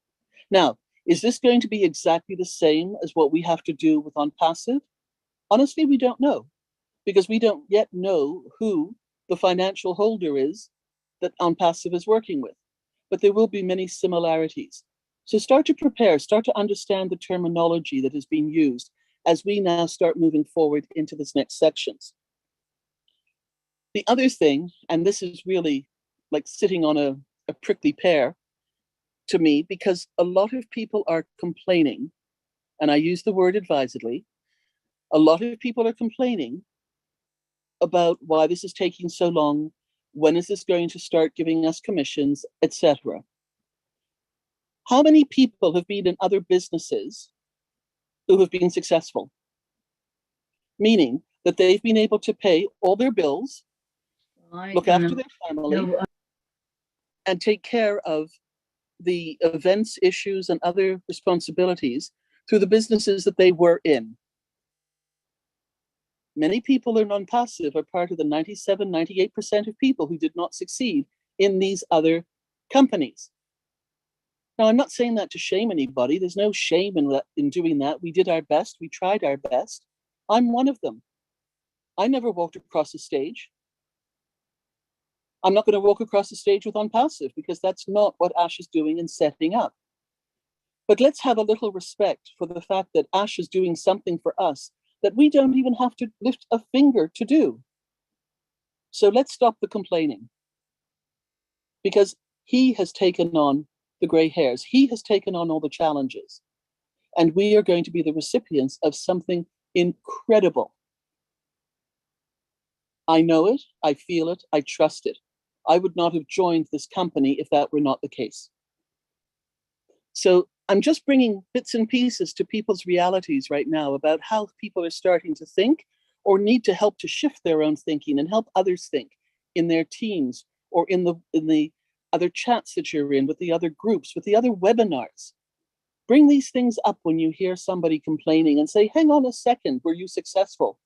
Now, is this going to be exactly the same as what we have to do with ONPASSIVE? Honestly, we don't know, because we don't yet know who the financial holder is that ONPASSIVE is working with, but there will be many similarities. So start to prepare, start to understand the terminology that is being used as we now start moving forward into this next sections. The other thing, and this is really like sitting on a prickly pear to me, because a lot of people are complaining, and I use the word advisedly, a lot of people are complaining about why this is taking so long, when is this going to start giving us commissions, etc. How many people have been in other businesses who have been successful? Meaning that they've been able to pay all their bills, look after their family, and take care of the events, issues, and other responsibilities through the businesses that they were in. Many people in ONPASSIVE are part of the 97, 98% of people who did not succeed in these other companies. Now, I'm not saying that to shame anybody. There's no shame in doing that. We did our best. We tried our best. I'm one of them. I never walked across a stage. I'm not going to walk across the stage with ONPASSIVE because that's not what Ash is doing and setting up. But let's have a little respect for the fact that Ash is doing something for us that we don't even have to lift a finger to do. So let's stop the complaining, because he has taken on the gray hairs. He has taken on all the challenges, and we are going to be the recipients of something incredible. I know it, I feel it, I trust it. I would not have joined this company if that were not the case. So I'm just bringing bits and pieces to people's realities right now about how people are starting to think or need to help to shift their own thinking and help others think in their teams or in the other chats that you're in, with the other groups, with the other webinars. Bring these things up when you hear somebody complaining and say, hang on a second, were you successful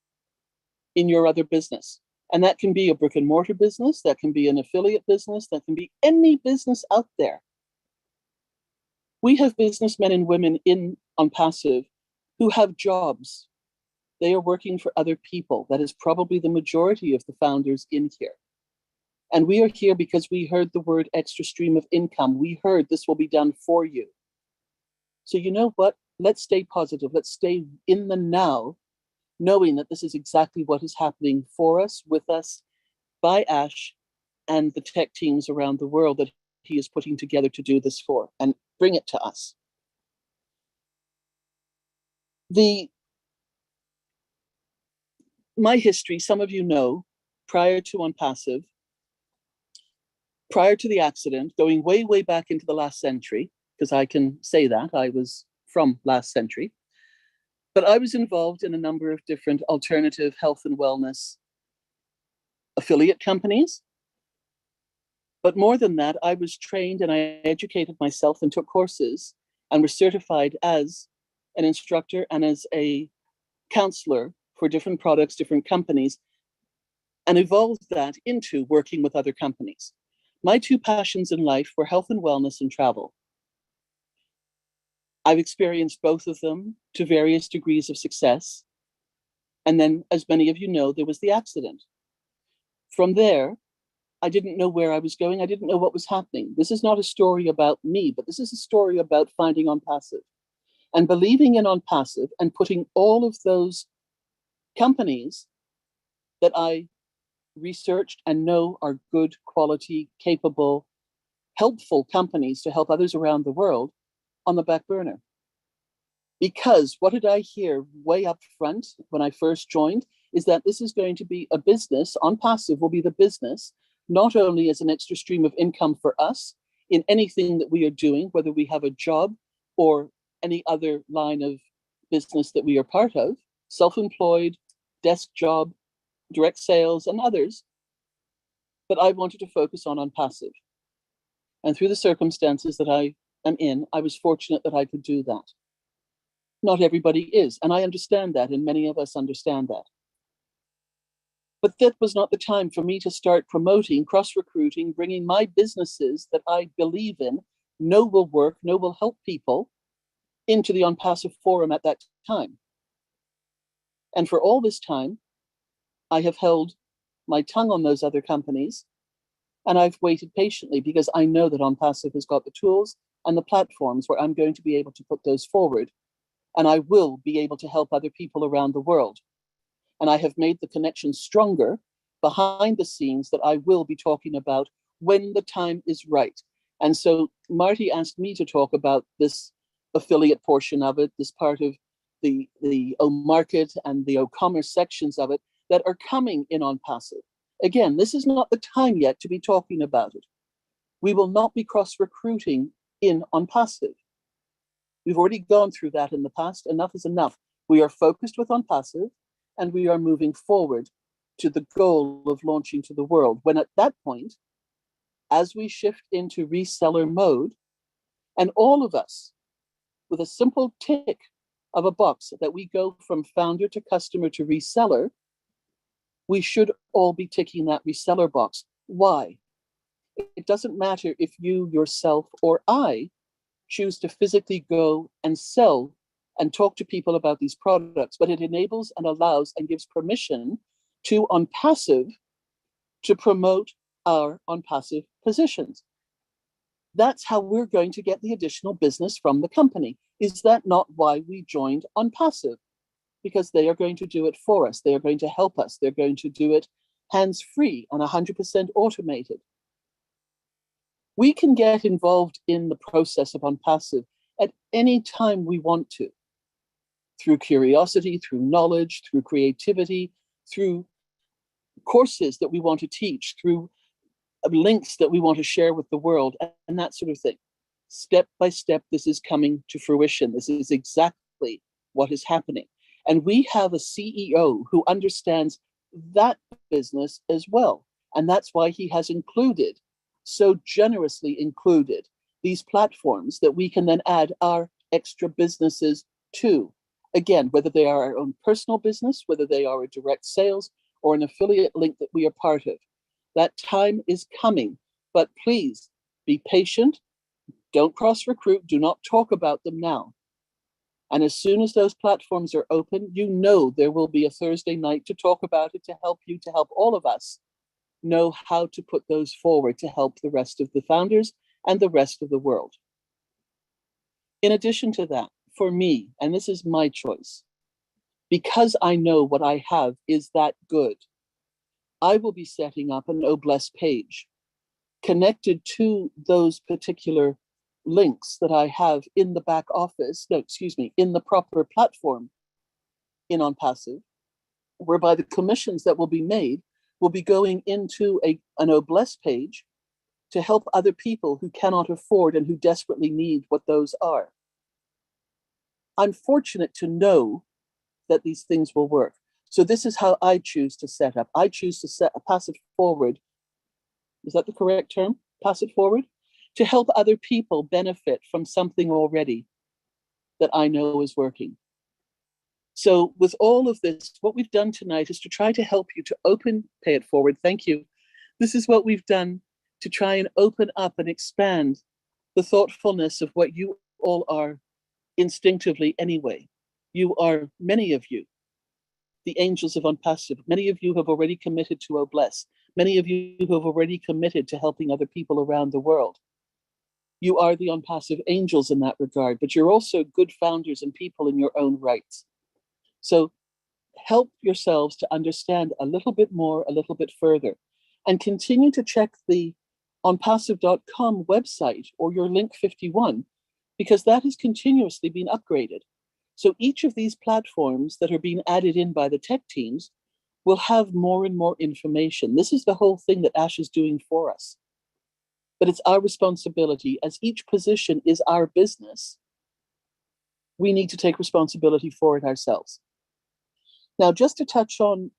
in your other business? And that can be a brick and mortar business, that can be an affiliate business, that can be any business out there. We have businessmen and women in ONPASSIVE who have jobs. They are working for other people. That is probably the majority of the founders in here. And we are here because we heard the word extra stream of income. We heard this will be done for you. So you know what? let's stay positive. Let's stay in the now, knowing that this is exactly what is happening for us, with us, by Ash and the tech teams around the world that he is putting together to do this for and bring it to us. My history, some of you know, prior to ONPASSIVE, prior to the accident, going way, way back into the last century, because I can say that, I was from last century, but I was involved in a number of different alternative health and wellness affiliate companies. But more than that, I was trained and I educated myself and took courses and was certified as an instructor and as a counselor for different products, different companies, and evolved that into working with other companies. My two passions in life were health and wellness and travel. I've experienced both of them to various degrees of success. And then, as many of you know, there was the accident. From there, I didn't know where I was going. I didn't know what was happening. This is not a story about me, but this is a story about finding ONPASSIVE and believing in ONPASSIVE and putting all of those companies that I researched and know are good, quality, capable, helpful companies to help others around the world on the back burner. Because what did I hear way up front when I first joined is that this is going to be a business. ONPASSIVE will be the business, not only as an extra stream of income for us in anything that we are doing, whether we have a job or any other line of business that we are part of, self-employed, desk job, direct sales, and others. But I wanted to focus on ONPASSIVE. And through the circumstances that I am in, I was fortunate that I could do that. Not everybody is, and I understand that, and many of us understand that. But that was not the time for me to start promoting, cross-recruiting, bringing my businesses that I believe in, know will work, know will help people, into the ONPASSIVE forum at that time. And for all this time, I have held my tongue on those other companies, and I've waited patiently because I know that ONPASSIVE has got the tools and the platforms where I'm going to be able to put those forward, and I will be able to help other people around the world. And I have made the connection stronger behind the scenes that I will be talking about when the time is right. And so Marty asked me to talk about this affiliate portion of it, this part of the O-Market and the O-Commerce sections of it that are coming in ONPASSIVE. Again, this is not the time yet to be talking about it. We will not be cross-recruiting in ONPASSIVE. We've already gone through that in the past. Enough is enough. We are focused with ONPASSIVE, and we are moving forward to the goal of launching to the world. When at that point, as we shift into reseller mode, and all of us, with a simple tick of a box that we go from founder to customer to reseller, we should all be ticking that reseller box. Why? It doesn't matter if you, yourself, or I choose to physically go and sell and talk to people about these products, but it enables and allows and gives permission to ONPASSIVE to promote our ONPASSIVE positions. That's how we're going to get the additional business from the company. Is that not why we joined ONPASSIVE? Because they are going to do it for us. They are going to help us. They're going to do it hands-free and 100% automated. We can get involved in the process of ONPASSIVE at any time we want to, through curiosity, through knowledge, through creativity, through courses that we want to teach, through links that we want to share with the world, and that sort of thing. Step by step, this is coming to fruition. This is exactly what is happening. And we have a CEO who understands that business as well. And that's why he has included, so generously included, these platforms that we can then add our extra businesses to. Again, whether they are our own personal business, whether they are a direct sales or an affiliate link that we are part of. That time is coming, but please be patient. Don't cross-recruit. Do not talk about them now. And as soon as those platforms are open, you know there will be a Thursday night to talk about it, to help you, to help all of us know how to put those forward to help the rest of the founders and the rest of the world. In addition to that, for me, and this is my choice, because I know what I have is that good, I will be setting up an OBLES page connected to those particular links that I have in the back office, no, excuse me, in the proper platform in ONPASSIVE, whereby the commissions that will be made will be going into an OBLES page to help other people who cannot afford and who desperately need what those are. I'm fortunate to know that these things will work. So this is how I choose to set up. I choose to pass it forward. Is that the correct term? Pass it forward? To help other people benefit from something already that I know is working. So with all of this, what we've done tonight is to try to help you to pay it forward. Thank you. This is what we've done to try and open up and expand the thoughtfulness of what you all are instinctively anyway. You are, many of you, the angels of ONPASSIVE. Many of you have already committed to OBLES. Many of you have already committed to helping other people around the world. You are the ONPASSIVE angels in that regard, but you're also good founders and people in your own rights. So help yourselves to understand a little bit more, a little bit further, and continue to check the onpassive.com website or your link 51, because that has continuously been upgraded. So each of these platforms that are being added in by the tech teams will have more and more information. This is the whole thing that Ash is doing for us. But it's our responsibility, as each position is our business, we need to take responsibility for it ourselves. Now, just to touch on,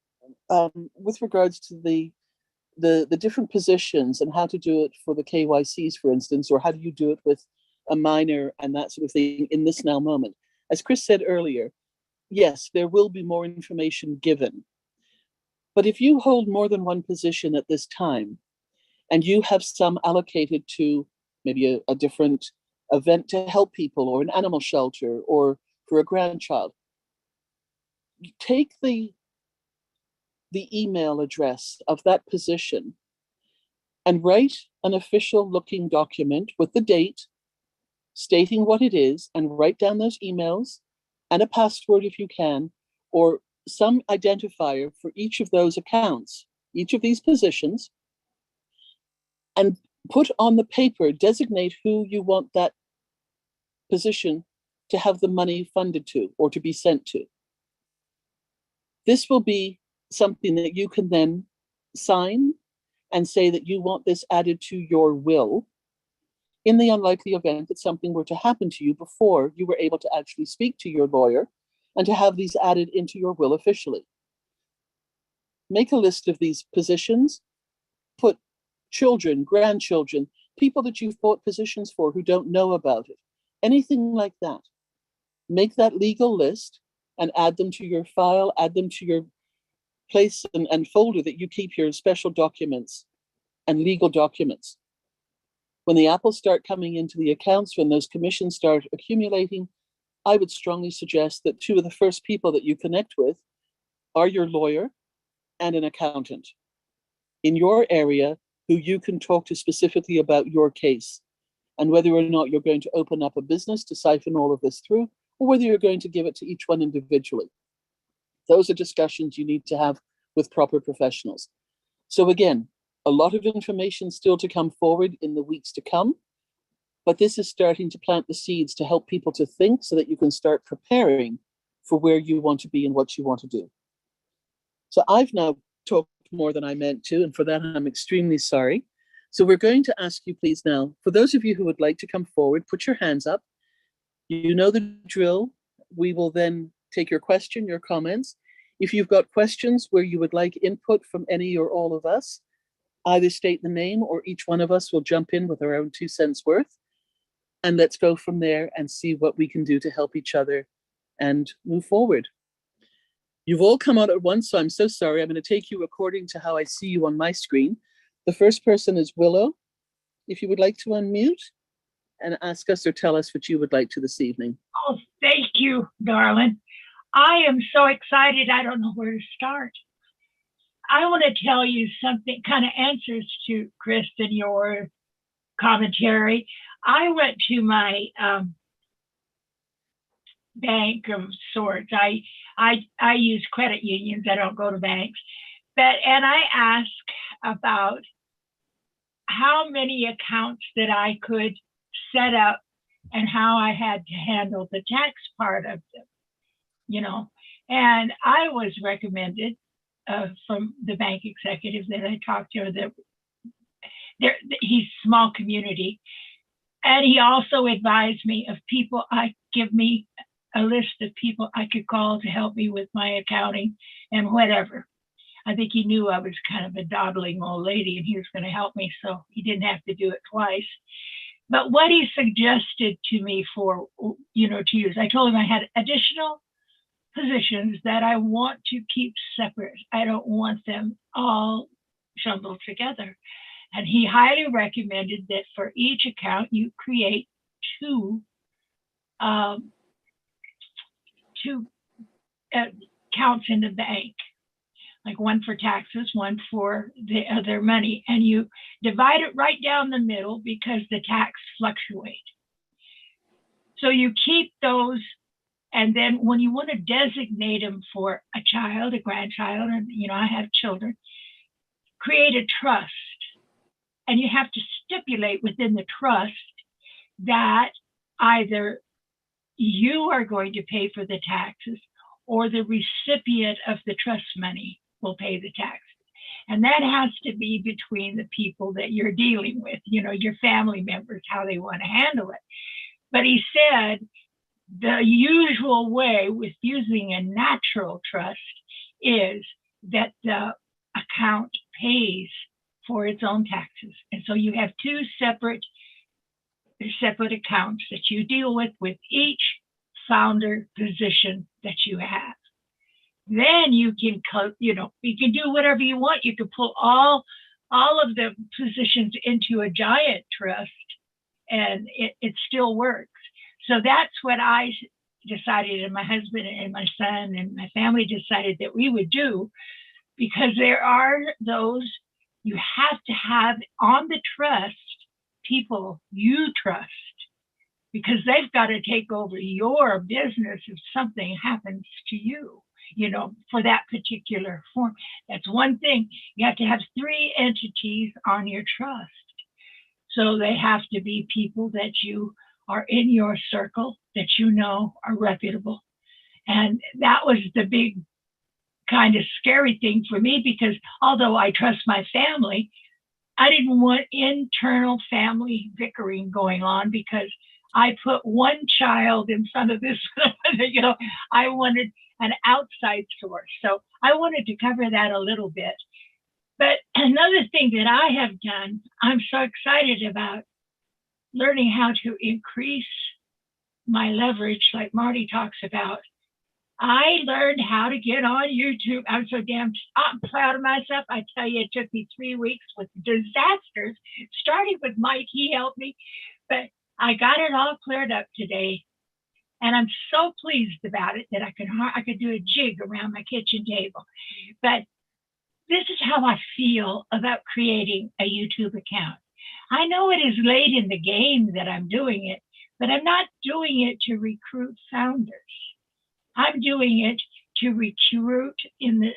with regards to the different positions and how to do it for the KYCs, for instance, or how do you do it with a minor and that sort of thing in this now moment. As Chris said earlier, yes, there will be more information given. But if you hold more than one position at this time, and you have some allocated to maybe a different event to help people, or an animal shelter, or for a grandchild, take the email address of that position and write an official looking document with the date, stating what it is, and write down those emails and a password if you can, or some identifier for each of those accounts, each of these positions, and put on the paper, designate who you want that position to have the money funded to or to be sent to. This will be something that you can then sign and say that you want this added to your will in the unlikely event that something were to happen to you before you were able to actually speak to your lawyer and to have these added into your will officially. Make a list of these positions, put children, grandchildren, people that you've bought positions for who don't know about it, anything like that. Make that legal list and add them to your file, add them to your place and folder that you keep your special documents and legal documents. When the apples start coming into the accounts, when those commissions start accumulating, I would strongly suggest that two of the first people that you connect with are your lawyer and an accountant in your area who you can talk to specifically about your case and whether or not you're going to open up a business to siphon all of this through, or whether you're going to give it to each one individually. Those are discussions you need to have with proper professionals. So again, a lot of information still to come forward in the weeks to come, but this is starting to plant the seeds to help people to think so that you can start preparing for where you want to be and what you want to do. So I've now talked more than I meant to, and for that I'm extremely sorry. So we're going to ask you please now, for those of you who would like to come forward, put your hands up. You know the drill. We will then take your question, your comments. If you've got questions where you would like input from any or all of us, either state the name or each one of us will jump in with our own 2 cents worth. And let's go from there and see what we can do to help each other and move forward. You've all come out at once, so I'm so sorry. I'm going to take you according to how I see you on my screen. The first person is Willow. If you would like to unmute and ask us or tell us what you would like to this evening. Oh, thank you, darling. I am so excited. I don't know where to start. I want to tell you something, kind of answers to Kristen, your commentary. I went to my bank of sorts. I use credit unions. I don't go to banks. And I ask about how many accounts that I could set up and how I had to handle the tax part of them, you know. And I was recommended from the bank executive that I talked to, that he's small community. And he also advised me of people, give me a list of people I could call to help me with my accounting and whatever. I think he knew I was kind of a dawdling old lady and he was going to help me, so he didn't have to do it twice. But what he suggested to me for, you know, to use, I told him I had additional positions that I want to keep separate. I don't want them all jumbled together. And he highly recommended that for each account, you create two accounts in the bank, like one for taxes, one for the other money. And you divide it right down the middle because the tax fluctuate. So you keep those, and then when you want to designate them for a child, a grandchild, and you know, I have children, create a trust. And you have to stipulate within the trust that either you are going to pay for the taxes or the recipient of the trust money will pay the taxes. And that has to be between the people that you're dealing with, you know, your family members, how they want to handle it. But he said the usual way with using a natural trust is that the account pays for its own taxes. And so you have two separate accounts that you deal with each founder position that you have. Then you can, you know, you can do whatever you want. You can pull all of the positions into a giant trust and it still works. So that's what I decided, and my husband and my son and my family decided that we would do, because there are those you have to have on the trust people you trust, because they've got to take over your business if something happens to you, you know, for that particular form. That's one thing. You have to have 3 entities on your trust. So they have to be people that you are in your circle, that you know are reputable. And that was the big kind of scary thing for me, because although I trust my family, I didn't want internal family bickering going on, because I put one child in front of this, you know, I wanted an outside source. So I wanted to cover that a little bit. But another thing that I have done, I'm so excited about learning how to increase my leverage, like Marty talks about. I learned how to get on YouTube. I'm so damn proud of myself. I tell you, it took me 3 weeks with disasters, starting with Mike. He helped me, but I got it all cleared up today. And I'm so pleased about it that I could do a jig around my kitchen table. But this is how I feel about creating a YouTube account. I know it is late in the game that I'm doing it, but I'm not doing it to recruit founders. I'm doing it to recruit in the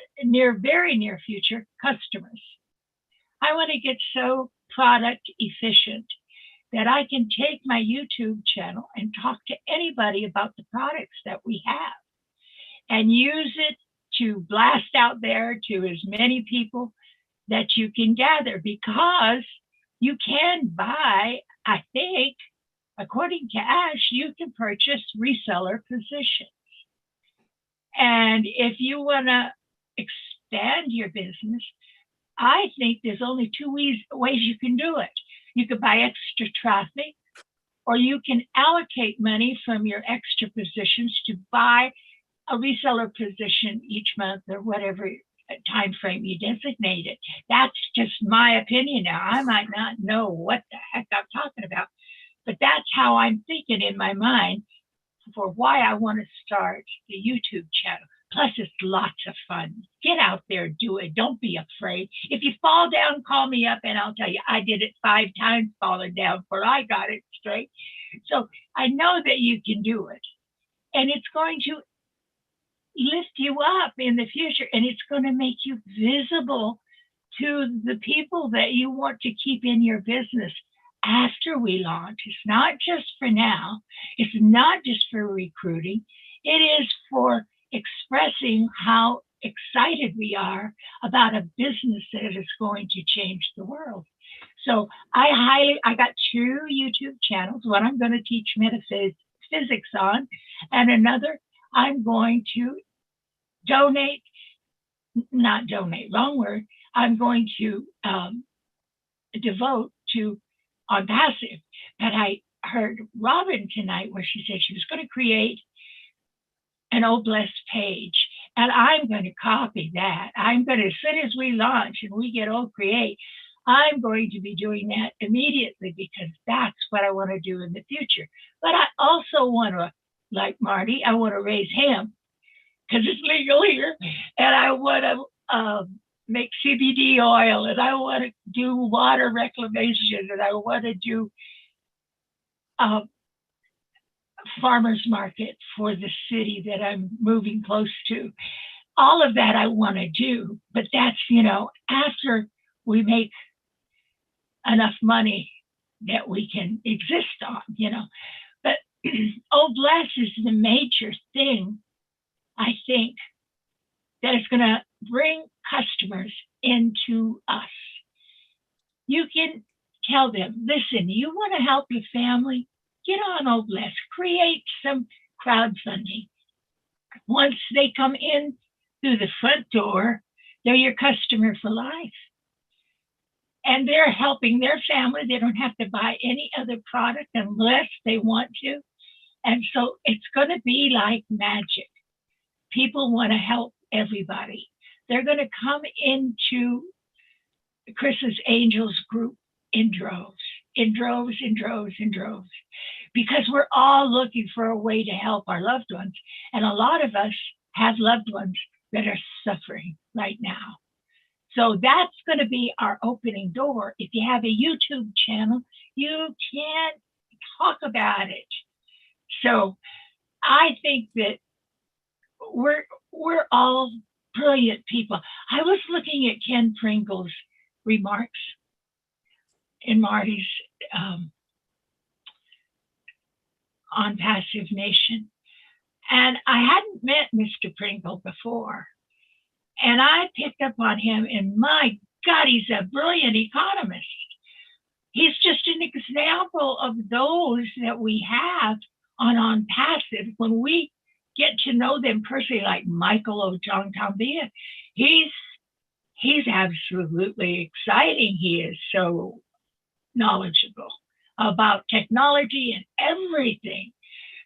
very near future customers. I want to get so product efficient that I can take my YouTube channel and talk to anybody about the products that we have and use it to blast out there to as many people that you can gather, because you can buy, I think, according to Ash, you can purchase reseller positions. And if you want to expand your business, I think there's only 2 ways you can do it. You could buy extra traffic, or you can allocate money from your extra positions to buy a reseller position each month, or whatever time frame you designate it. That's just my opinion now. I might not know what the heck I'm talking about, but that's how I'm thinking in my mind for why I want to start the YouTube channel. Plus, it's lots of fun. Get out there, do it. Don't be afraid. If you fall down, call me up and I'll tell you. I did it 5 times falling down before I got it straight. So I know that you can do it. and it's going to lift you up in the future, and it's going to make you visible to the people that you want to keep in your business after we launch. It's not just for now. It's not just for recruiting. It is for expressing how excited we are about a business that is going to change the world. So I got 2 YouTube channels. One I'm going to teach metaphysics on, and another I'm going to I'm going to devote to ONPASSIVE. But I heard Robin tonight where she said she was going to create an Oh Blessed page. And I'm going to copy that. I'm going to, as soon as we launch and we get Oh Create, I'm going to be doing that immediately, because that's what I want to do in the future. But I also want to, like Marty, I want to raise him because it's legal here. And I want to make CBD oil, and I want to do water reclamation, and I want to do farmers market for the city that I'm moving close to. All of that I want to do, but that's, after we make enough money that we can exist on, But Oh Bless is the major thing, I think, that is going to bring customers into us. You can tell them, listen, you want to help your family? Get on Oh Bless, create some crowdfunding. Once they come in through the front door, they're your customer for life. And they're helping their family. They don't have to buy any other product unless they want to. And so it's going to be like magic. People want to help everybody. They're going to come into Chris's Angels group in droves, because we're all looking for a way to help our loved ones. And a lot of us have loved ones that are suffering right now. So that's going to be our opening door. If you have a YouTube channel, you can talk about it. So I think that we're all brilliant people. I was looking at Ken Pringle's remarks in Marty's ONPASSIVE Nation. And I hadn't met Mr. Pringle before. And I picked up on him, and my God, he's a brilliant economist. He's just an example of those that we have on ONPASSIVE. When we get to know them personally, like Michael Ojongtambia, he's absolutely exciting. He is so knowledgeable about technology and everything.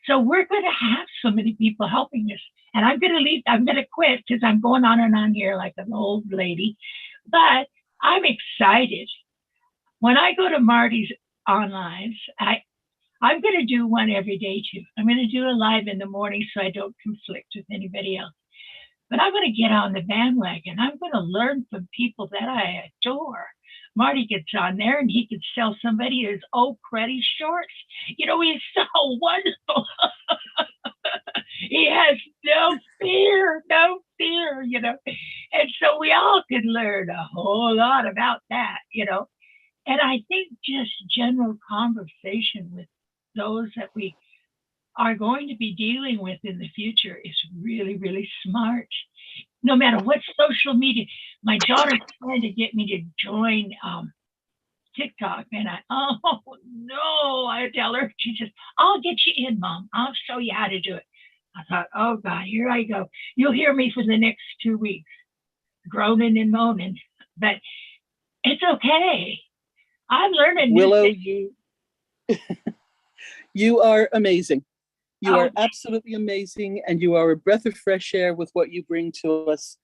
So we're going to have so many people helping us. And I'm going to leave, I'm going to quit because I'm going on and on here like an old lady. But I'm excited. When I go to Marty's online, I'm going to do one every day too. I'm going to do a live in the morning so I don't conflict with anybody else. But I'm going to get on the bandwagon. I'm going to learn from people that I adore. Marty gets on there and he could sell somebody his old credit shorts. He's so wonderful. He has no fear. And so we all could learn a whole lot about that, And I think just general conversation with those that we are going to be dealing with in the future is really, really smart. No matter what social media, my daughter's trying to get me to join TikTok, and I tell her, she says, I'll get you in, Mom. I'll show you how to do it. I thought, oh God, here I go. You'll hear me for the next 2 weeks, groaning and moaning, but it's okay. I'm learning. Willow, you are amazing. You are absolutely amazing, and you are a breath of fresh air with what you bring to us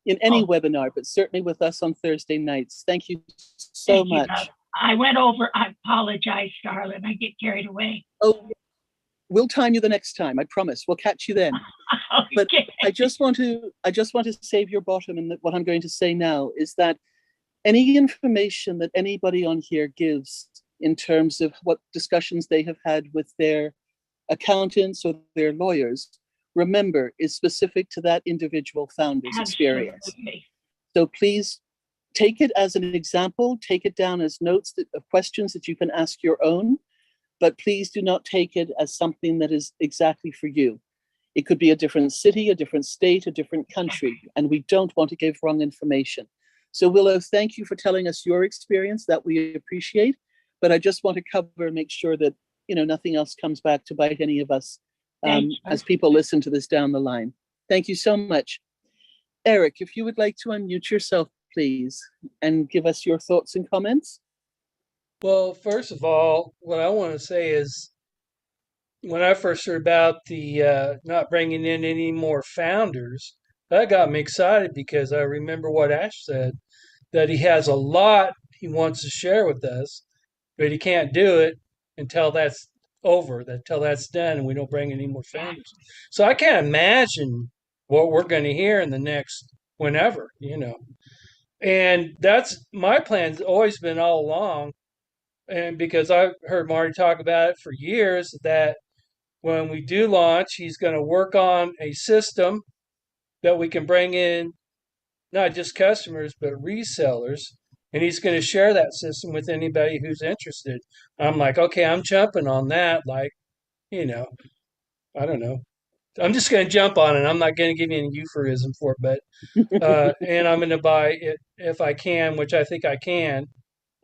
in any webinar, but certainly with us on Thursday nights. Thank you so much. I went over. I apologize, darling. I get carried away. Oh, we'll time you the next time. I promise. We'll catch you then. Okay. But I just want to save your bottom, and what I'm going to say now is that any information that anybody on here gives in terms of what discussions they have had with their accountants or their lawyers, remember, is specific to that individual founder's experience. Absolutely. So please take it as an example, take it down as notes of questions that you can ask your own, but please do not take it as something that is exactly for you. It could be a different city, a different state, a different country, and we don't want to give wrong information. So Willow, thank you for telling us your experience, that we appreciate, but I just want to cover and make sure that, you know, nothing else comes back to bite any of us as people listen to this down the line. Thank you so much. Eric, if you would like to unmute yourself, please, and give us your thoughts and comments. Well, first of all, what I want to say is when I first heard about the not bringing in any more founders, that got me excited because I remember what Ash said, that he has a lot he wants to share with us, but he can't do it until that's over, until that's done, and we don't bring any more founders. So I can't imagine what we're going to hear in the next whenever, you know. And that's my plan's always been all along. And because I've heard Marty talk about it for years, that when we do launch, he's going to work on a system that we can bring in not just customers, but resellers. And he's going to share that system with anybody who's interested. I'm like, okay, I'm jumping on that. Like, you know, I don't know. I'm just going to jump on it. I'm not going to give you any euphemism for it, but, and I'm going to buy it if I can, which I think I can,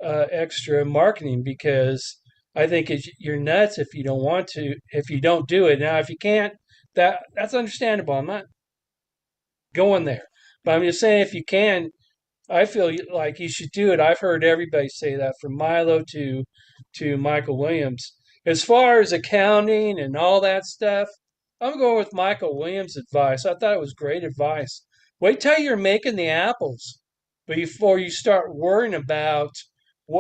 extra marketing, because I think you're nuts if you don't want to, if you don't do it. Now, if you can't, that's understandable. I'm not going there, but I'm just saying if you can, I feel like you should do it. I've heard everybody say that, from Milo to Michael Williams. As far as accounting and all that stuff, I'm going with Michael Williams' advice. I thought it was great advice. Wait till you're making the apples before you start worrying about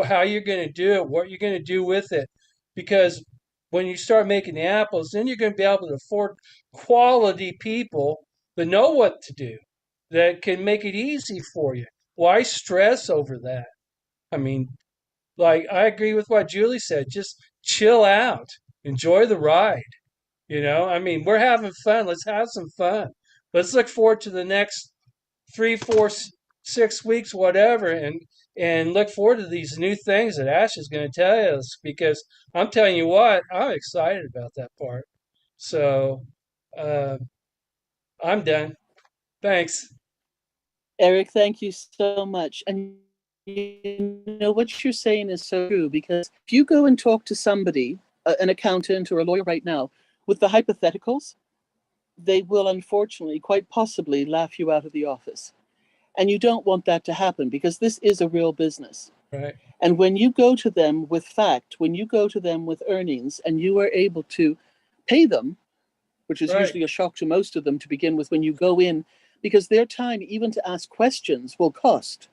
how you're going to do it, what you're going to do with it. Because when you start making the apples, then you're going to be able to afford quality people that know what to do, that can make it easy for you. Why stress over that? I mean, like, I agree with what Julie said. Just chill out, enjoy the ride. You know, I mean, we're having fun. Let's have some fun. Let's look forward to the next 3, 4, 6 weeks, whatever, and look forward to these new things that Ash is going to tell us, because I'm telling you what, I'm excited about that part. So I'm done. Thanks. Eric, thank you so much. And you know what you're saying is so true, because if you go and talk to somebody, an accountant or a lawyer right now, with the hypotheticals, they will unfortunately, quite possibly, laugh you out of the office. And you don't want that to happen, because this is a real business. Right. And when you go to them with fact, when you go to them with earnings, and you are able to pay them, which is Right. usually a shock to most of them to begin with when you go in, because their time even to ask questions will cost.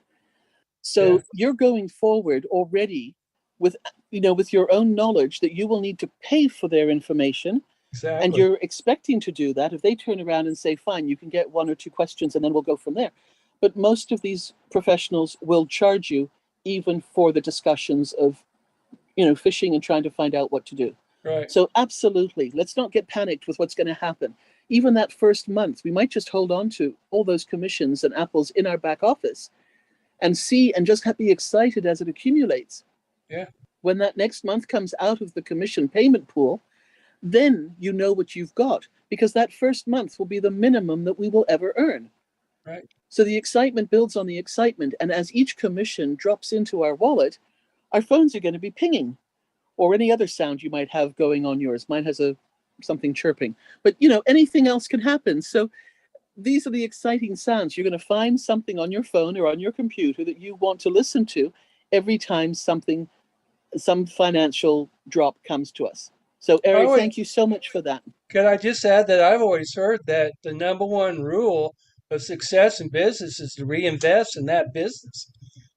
So Yeah. you're going forward already with, you know, with your own knowledge that you will need to pay for their information. Exactly. And you're expecting to do that. If they turn around and say, fine, you can get 1 or 2 questions and then we'll go from there. But most of these professionals will charge you even for the discussions of, you know, fishing and trying to find out what to do. Right. So absolutely, let's not get panicked with what's going to happen. Even that first month, we might just hold on to all those commissions and apples in our back office and see, and just be excited as it accumulates. Yeah. When that next month comes out of the commission payment pool, then you know what you've got, because that first month will be the minimum that we will ever earn. Right. So the excitement builds on the excitement. And as each commission drops into our wallet, our phones are going to be pinging, or any other sound you might have going on yours. Mine has something chirping, but you know, anything else can happen. So these are the exciting sounds. You're going to find something on your phone or on your computer that you want to listen to every time some financial drop comes to us. So Eric, thank you so much for that. Could I just add that I've always heard that the number one rule of success in business is to reinvest in that business.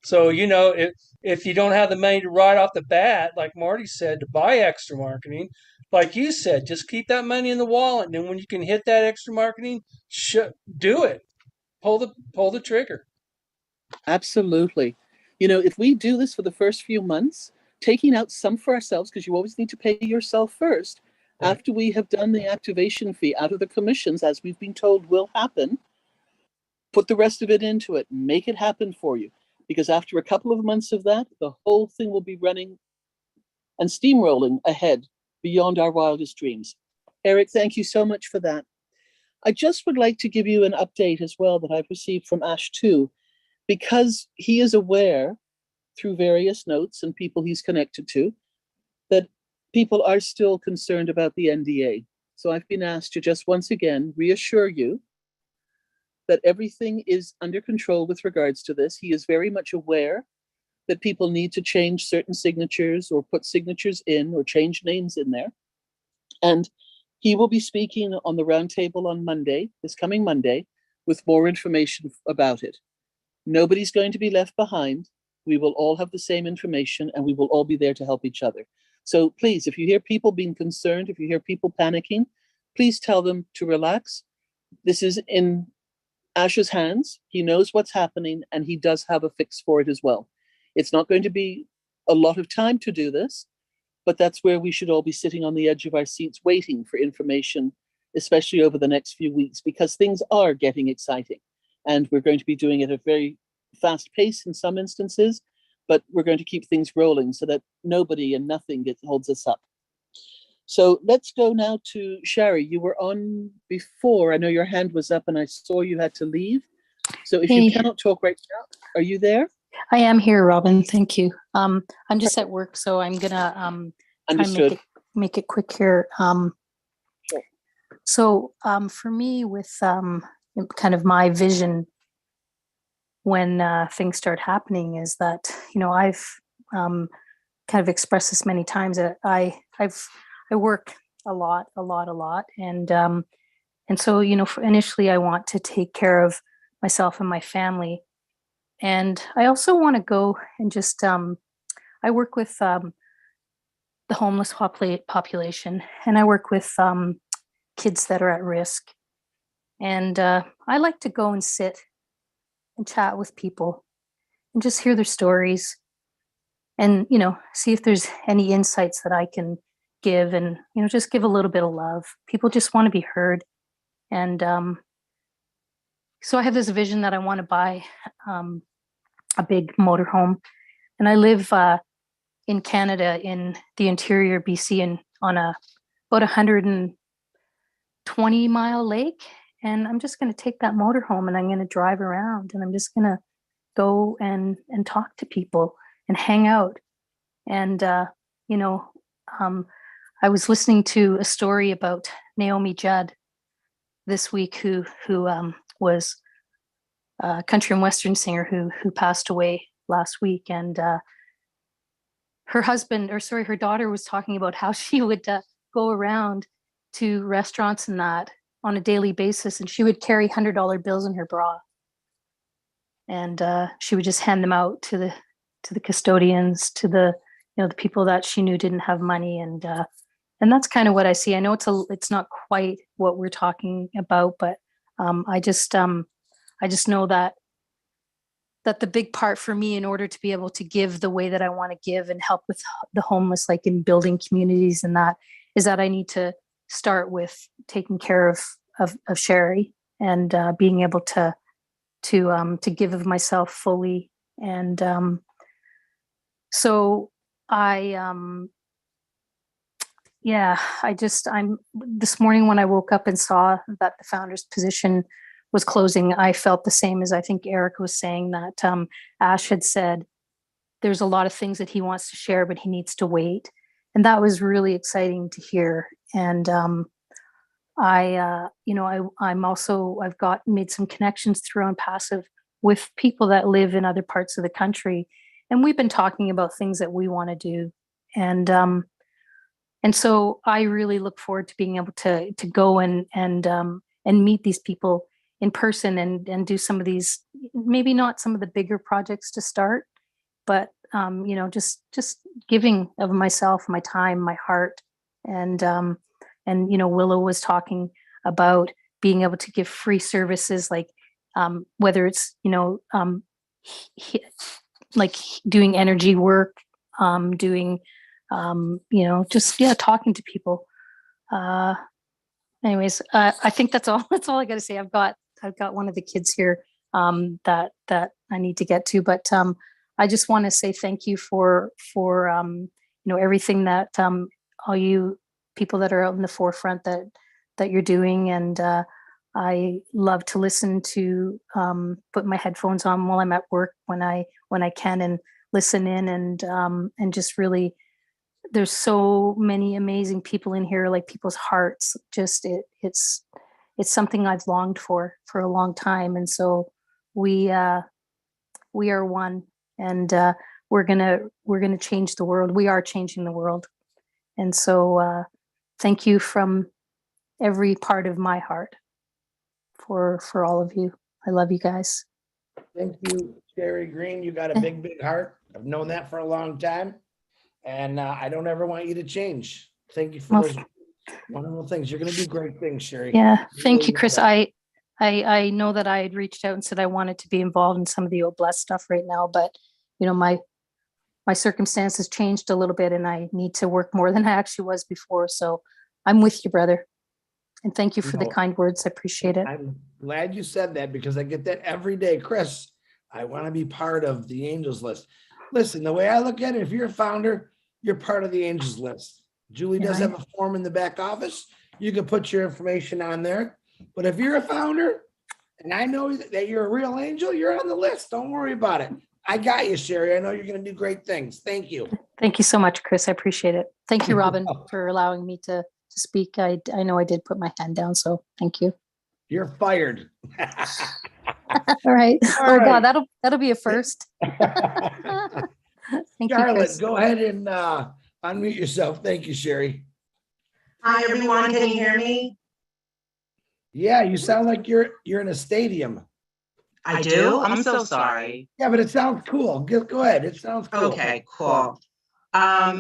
So, you know, if you don't have the money to right off the bat, like Marty said, to buy extra marketing, like you said, just keep that money in the wallet. And then when you can hit that extra marketing, do it. Pull the trigger. Absolutely. You know, if we do this for the first few months, taking out some for ourselves, because you always need to pay yourself first, After we have done the activation fee out of the commissions, as we've been told will happen, put the rest of it into it, make it happen for you. Because after a couple of months of that, the whole thing will be running and steamrolling ahead beyond our wildest dreams. Eric, thank you so much for that. I just would like to give you an update as well that I've received from Ash too, because he is aware through various notes and people he's connected to that people are still concerned about the NDA. So I've been asked to just once again reassure you that everything is under control with regards to this. He is very much aware that people need to change certain signatures or put signatures in or change names in there. And he will be speaking on the roundtable on Monday, this coming Monday, with more information about it. Nobody's going to be left behind. We will all have the same information and we will all be there to help each other. So please, if you hear people being concerned, if you hear people panicking, please tell them to relax. This is in Ash's hands. He knows what's happening and he does have a fix for it as well. It's not going to be a lot of time to do this, but that's where we should all be sitting on the edge of our seats waiting for information, especially over the next few weeks, because things are getting exciting. And we're going to be doing it at a very fast pace in some instances, but we're going to keep things rolling so that nobody and nothing holds us up. So let's go now to SHARE. You were on before. I know your hand was up and I saw you had to leave. So if you cannot talk right now, are you there? I am here, Robin. Thank you. I'm just at work, so I'm gonna try and make it quick here. Sure. So for me, with kind of my vision when things start happening is that, you know, I've kind of expressed this many times that I work a lot, and so, you know, initially I want to take care of myself and my family, and I also want to go and just I work with the homeless population, and I work with kids that are at risk, and I like to go and sit and chat with people and just hear their stories and, you know, see if there's any insights that I can give, and, you know, just give a little bit of love. People just want to be heard. And so I have this vision that I want to buy a big motorhome, and I live in Canada in the interior BC and on about 120-mile lake. And I'm just going to take that motorhome and I'm going to drive around and I'm just going to go and talk to people and hang out. And, you know, I was listening to a story about Naomi Judd this week, who was a country and western singer who passed away last week. And her daughter was talking about how she would go around to restaurants and that on a daily basis, and she would carry $100 bills in her bra, and she would just hand them out to the custodians, to the, you know, the people that she knew didn't have money. And that's kind of what I see. I know it's not quite what we're talking about, but I just know that the big part for me, in order to be able to give the way that I want to give and help with the homeless, like in building communities and that, is that I need to start with taking care of SHARE and being able to give of myself fully. And so I'm this morning when I woke up and saw that the founder's position was closing, I felt the same as I think Eric was saying, that Ash had said there's a lot of things that he wants to share, but he needs to wait. And that was really exciting to hear. And I've made some connections through ONPASSIVE with people that live in other parts of the country, and we've been talking about things that we want to do. And so I really look forward to being able to go and meet these people in person and do some of these, maybe not some of the bigger projects to start, but you know, just giving of myself, my time, my heart. And you know, Willow was talking about being able to give free services, like whether it's, you know, like doing energy work, doing you know, just talking to people. Anyways, I think that's all. That's all I got to say. I've got one of the kids here that I need to get to, but I just want to say thank you for everything that all you people that are out in the forefront that you're doing, and I love to listen to put my headphones on while I'm at work when I can and listen in, and just really, there's so many amazing people in here, like people's hearts, just it's something I've longed for a long time. And so we are one, and we're gonna change the world. We are changing the world. And so thank you from every part of my heart for all of you. I love you guys. Thank you, Sherry Green. You got a big heart. I've known that for a long time. And I don't ever want you to change. Thank you for those wonderful things. You're going to do great things, Sherry. Yeah, thank you, Chris. I know that I had reached out and said I wanted to be involved in some of the Oblast stuff right now, but my circumstances changed a little bit, and I need to work more than I actually was before. So I'm with you, brother. And thank you for the kind words. I appreciate it. I'm glad you said that, because I get that every day. Chris, I want to be part of the Angels list. Listen, the way I look at it, if you're a founder, you're part of the Angels list. Julie does have a form in the back office. You can put your information on there. But if you're a founder, and I know that you're a real angel, you're on the list. Don't worry about it. I got you, Sherry. I know you're going to do great things. Thank you. Thank you so much, Chris. I appreciate it. Thank you, Robin, for allowing me to speak. I know I did put my hand down, so thank you. You're fired. All right. Oh God, that'll be a first. Thank Charlotte, you, go ahead and unmute yourself. Thank you, Sherry. Hi, everyone. Can you hear me? Yeah, you sound like you're in a stadium. I do? I'm so sorry. Yeah, but it sounds cool. Go ahead. It sounds cool. Okay, cool.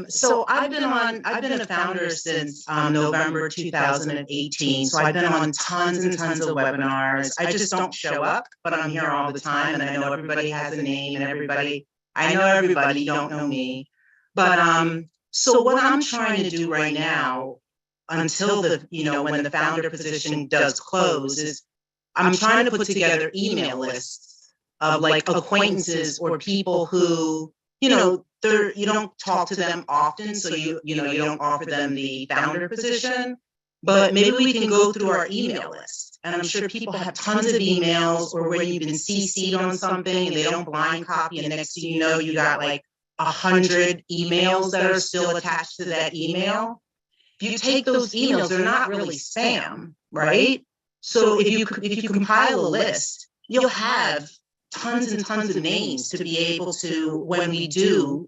So I've been a founder since November 2018. So I've been on tons and tons of webinars. I just don't show up, but I'm here all the time, and I know everybody has a name, and I know everybody, don't know me. But so what I'm trying to do right now, until when the founder position does close, is I'm trying to put together email lists of like acquaintances or people who, you don't talk to them often, so you don't offer them the founder position, but maybe we can go through our email list. And I'm sure people have tons of emails, or when you've been CC'd on something and they don't blind copy, and next thing you know, you got like 100 emails that are still attached to that email. If you take those emails, they're not really spam, right? So if you compile a list, you'll have tons and tons of names to be able to, when we do,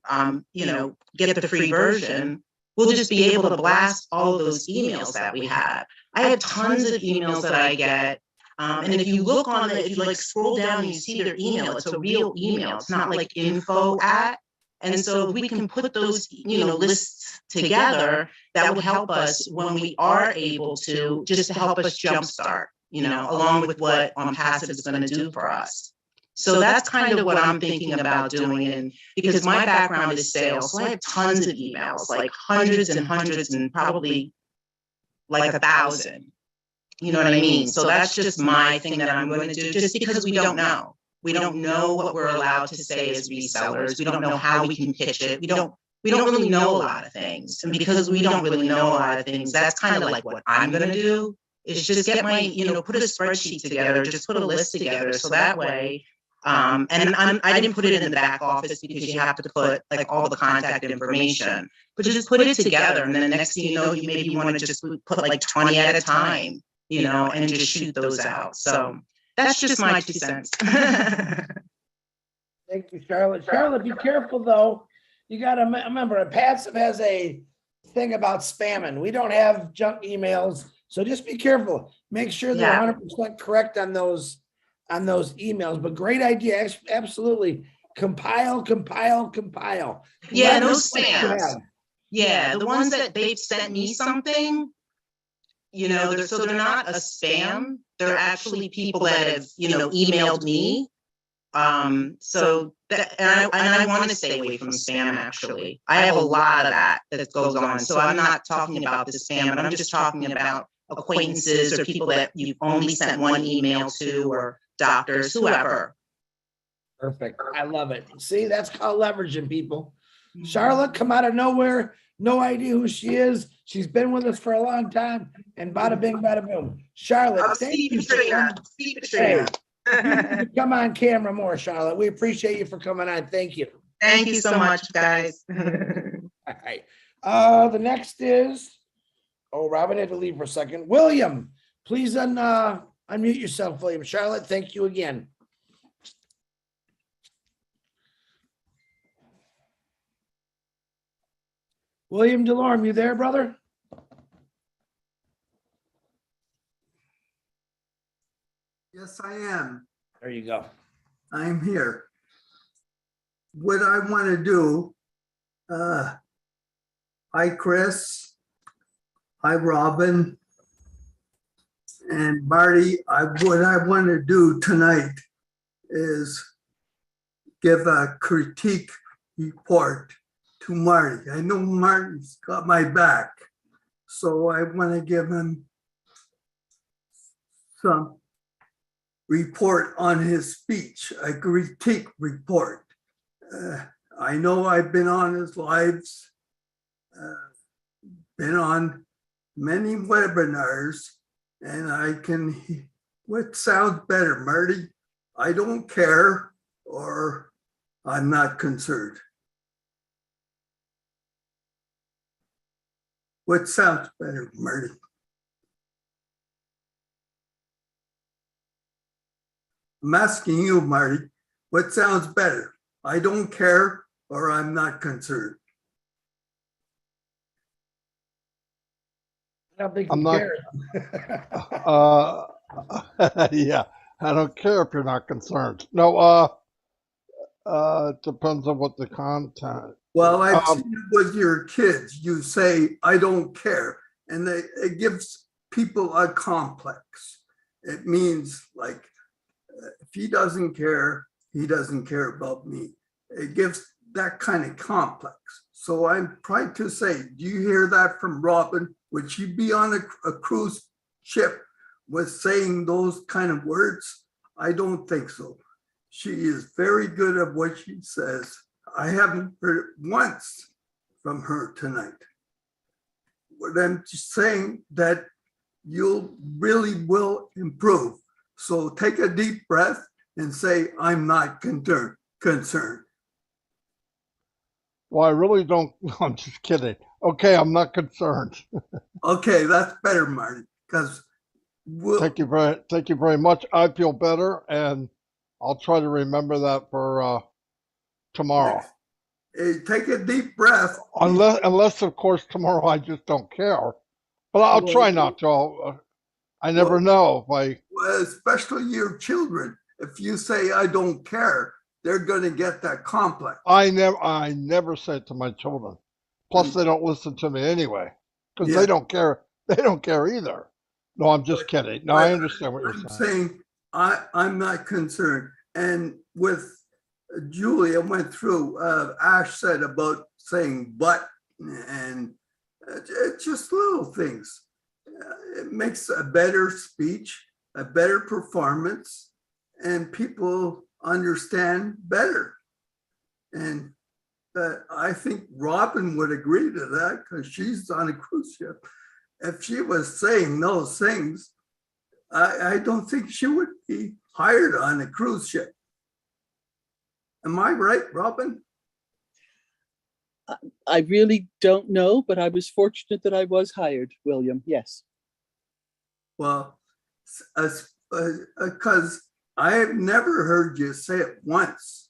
get the free version, we'll just be able to blast all of those emails that we have. I have tons of emails that I get. And if you look on it, if you like scroll down and you see their email, it's a real email. It's not like info at. And so if we can put those, lists together, that would help us when we are able to, just to help us jumpstart, along with what ONPASSIVE is going to do for us. So that's kind of what I'm thinking about doing. And because my background is sales, so I have tons of emails, like hundreds and hundreds, and probably like 1,000. You know what I mean? So that's just my thing that I'm going to do, just because we don't know. We don't know what we're allowed to say as resellers. We don't know how we can pitch it. We don't really know a lot of things. And because we don't really know a lot of things, that's kind of like what I'm going to do, is just get my, put a spreadsheet together, just put a list together. So that way, and I didn't put it in the back office because you have to put like all the contact information, but just put it together. And then the next thing you know, you want to just put like 20 at a time, and just shoot those out. So that's just my 2 cents. Thank you, Charlotte. Charlotte, be careful though. You got to remember, Passive has a thing about spamming. We don't have junk emails, so just be careful. Make sure they're 100% correct on those emails. But great idea, absolutely. Compile. Yeah, those spams. Yeah, the ones that they've sent me something. So they're not a spam. They're actually people that have, emailed me. So that, and I want to stay away from spam, actually. I have a lot of that goes on. So I'm not talking about the spam, but I'm just talking about acquaintances or people that you've only sent one email to, or doctors, whoever. Perfect. I love it. See, that's called leveraging, people. Charlotte come out of nowhere, no idea who she is. She's been with us for a long time, and bada bing, bada boom. Charlotte, thank you for coming. Hey, come on camera more, Charlotte. We appreciate you for coming on. Thank you. Thank you so much, guys. All right. The next is, oh, Robin had to leave for a second. William, please unmute yourself, William. Charlotte, thank you again. William Delorme, you there, brother? Yes, I am. There you go. I'm here. What I want to do, hi, Chris. Hi, Robin. And Marty, what I want to do tonight is give a critique report to Marty. I know Marty's got my back, so I want to give him some report on his speech, a critique report. I know I've been on his lives, been on many webinars, and I can, what sounds better, Marty? I don't care, or I'm not concerned. What sounds better, Marty? I'm asking you, Marty, what sounds better? I don't care, or I'm not concerned. I don't think I'm you not- care. Yeah, I don't care if you're not concerned. No, it depends on what the content. Well, I've seen it with your kids. You say, I don't care. And it gives people a complex. It means like, if he doesn't care, he doesn't care about me. It gives that kind of complex. So I'm trying to say, do you hear that from Robin? Would she be on a cruise ship with saying those kind of words? I don't think so. She is very good at what she says. I haven't heard it once from her tonight. But I'm just saying that you really will improve. So take a deep breath and say, I'm not concerned. Well, I really don't. I'm just kidding. Okay, I'm not concerned. Okay, that's better, Marty, because Thank you very much. I feel better, and I'll try to remember that for tomorrow. Take a deep breath. Unless of course tomorrow I just don't care. But I'll try not to. I never know if I. Well, especially your children. If you say I don't care, they're going to get that complex. I never say it to my children. Plus, they don't listen to me anyway because they don't care. They don't care either. No, I'm just kidding. No, I understand what you're saying. I'm saying I'm not concerned. And with Julie, I went through, Ash said about saying but, and it's just little things. It makes a better speech, a better performance, and people understand better. And I think Robin would agree to that because she's on a cruise ship. If she was saying those things, I don't think she would be hired on a cruise ship. Am I right, Robin? I really don't know, but I was fortunate that I was hired, William. Yes. Well, because I have never heard you say it once.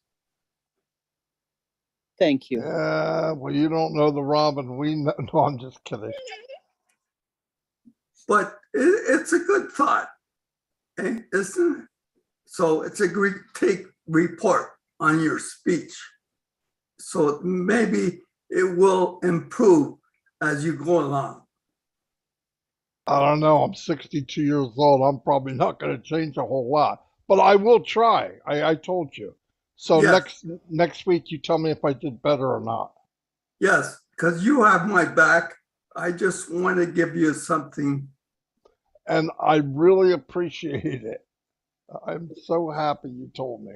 Thank you. Well, you don't know the Robin. We know. No, I'm just kidding. But it's a good thought, isn't it? So it's a great report on your speech. So maybe it will improve as you go along. I don't know. I'm 62 years old. I'm probably not going to change a whole lot. but I will try. I told you. So Yes. next week, you tell me if I did better or not. Yes, because you have my back. I just want to give you something. And I really appreciate it. I'm so happy you told me.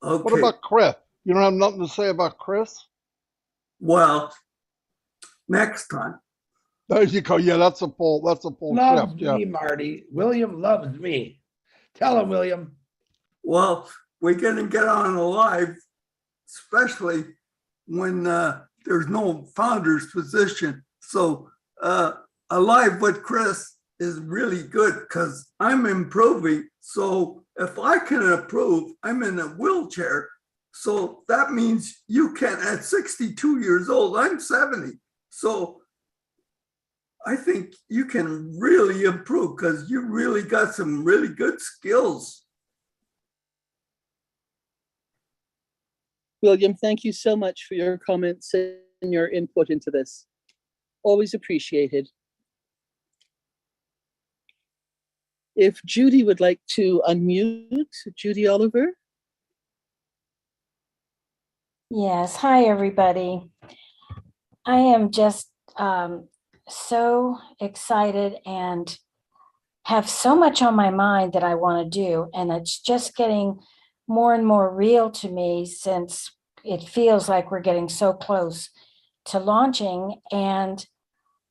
What Okay. about Chris? You don't have nothing to say about Chris? Well, next time. There you go. Yeah, that's a full Loves shift. Yeah. me, Marty. William loves me. Tell him, William. Well, we're going to get on a live, especially when there's no founder's position. So a live with Chris is really good because I'm improving. So if I can improve, I'm in a wheelchair. So that means you can, at 62 years old, I'm 70. So I think you can really improve because you really got some really good skills. William, thank you so much for your comments and your input into this. Always appreciated. If Judy would like to unmute, Judy Oliver. Yes, hi everybody. I am just so excited and have so much on my mind that I want to do, and it's just getting more and more real to me since it feels like we're getting so close to launching, and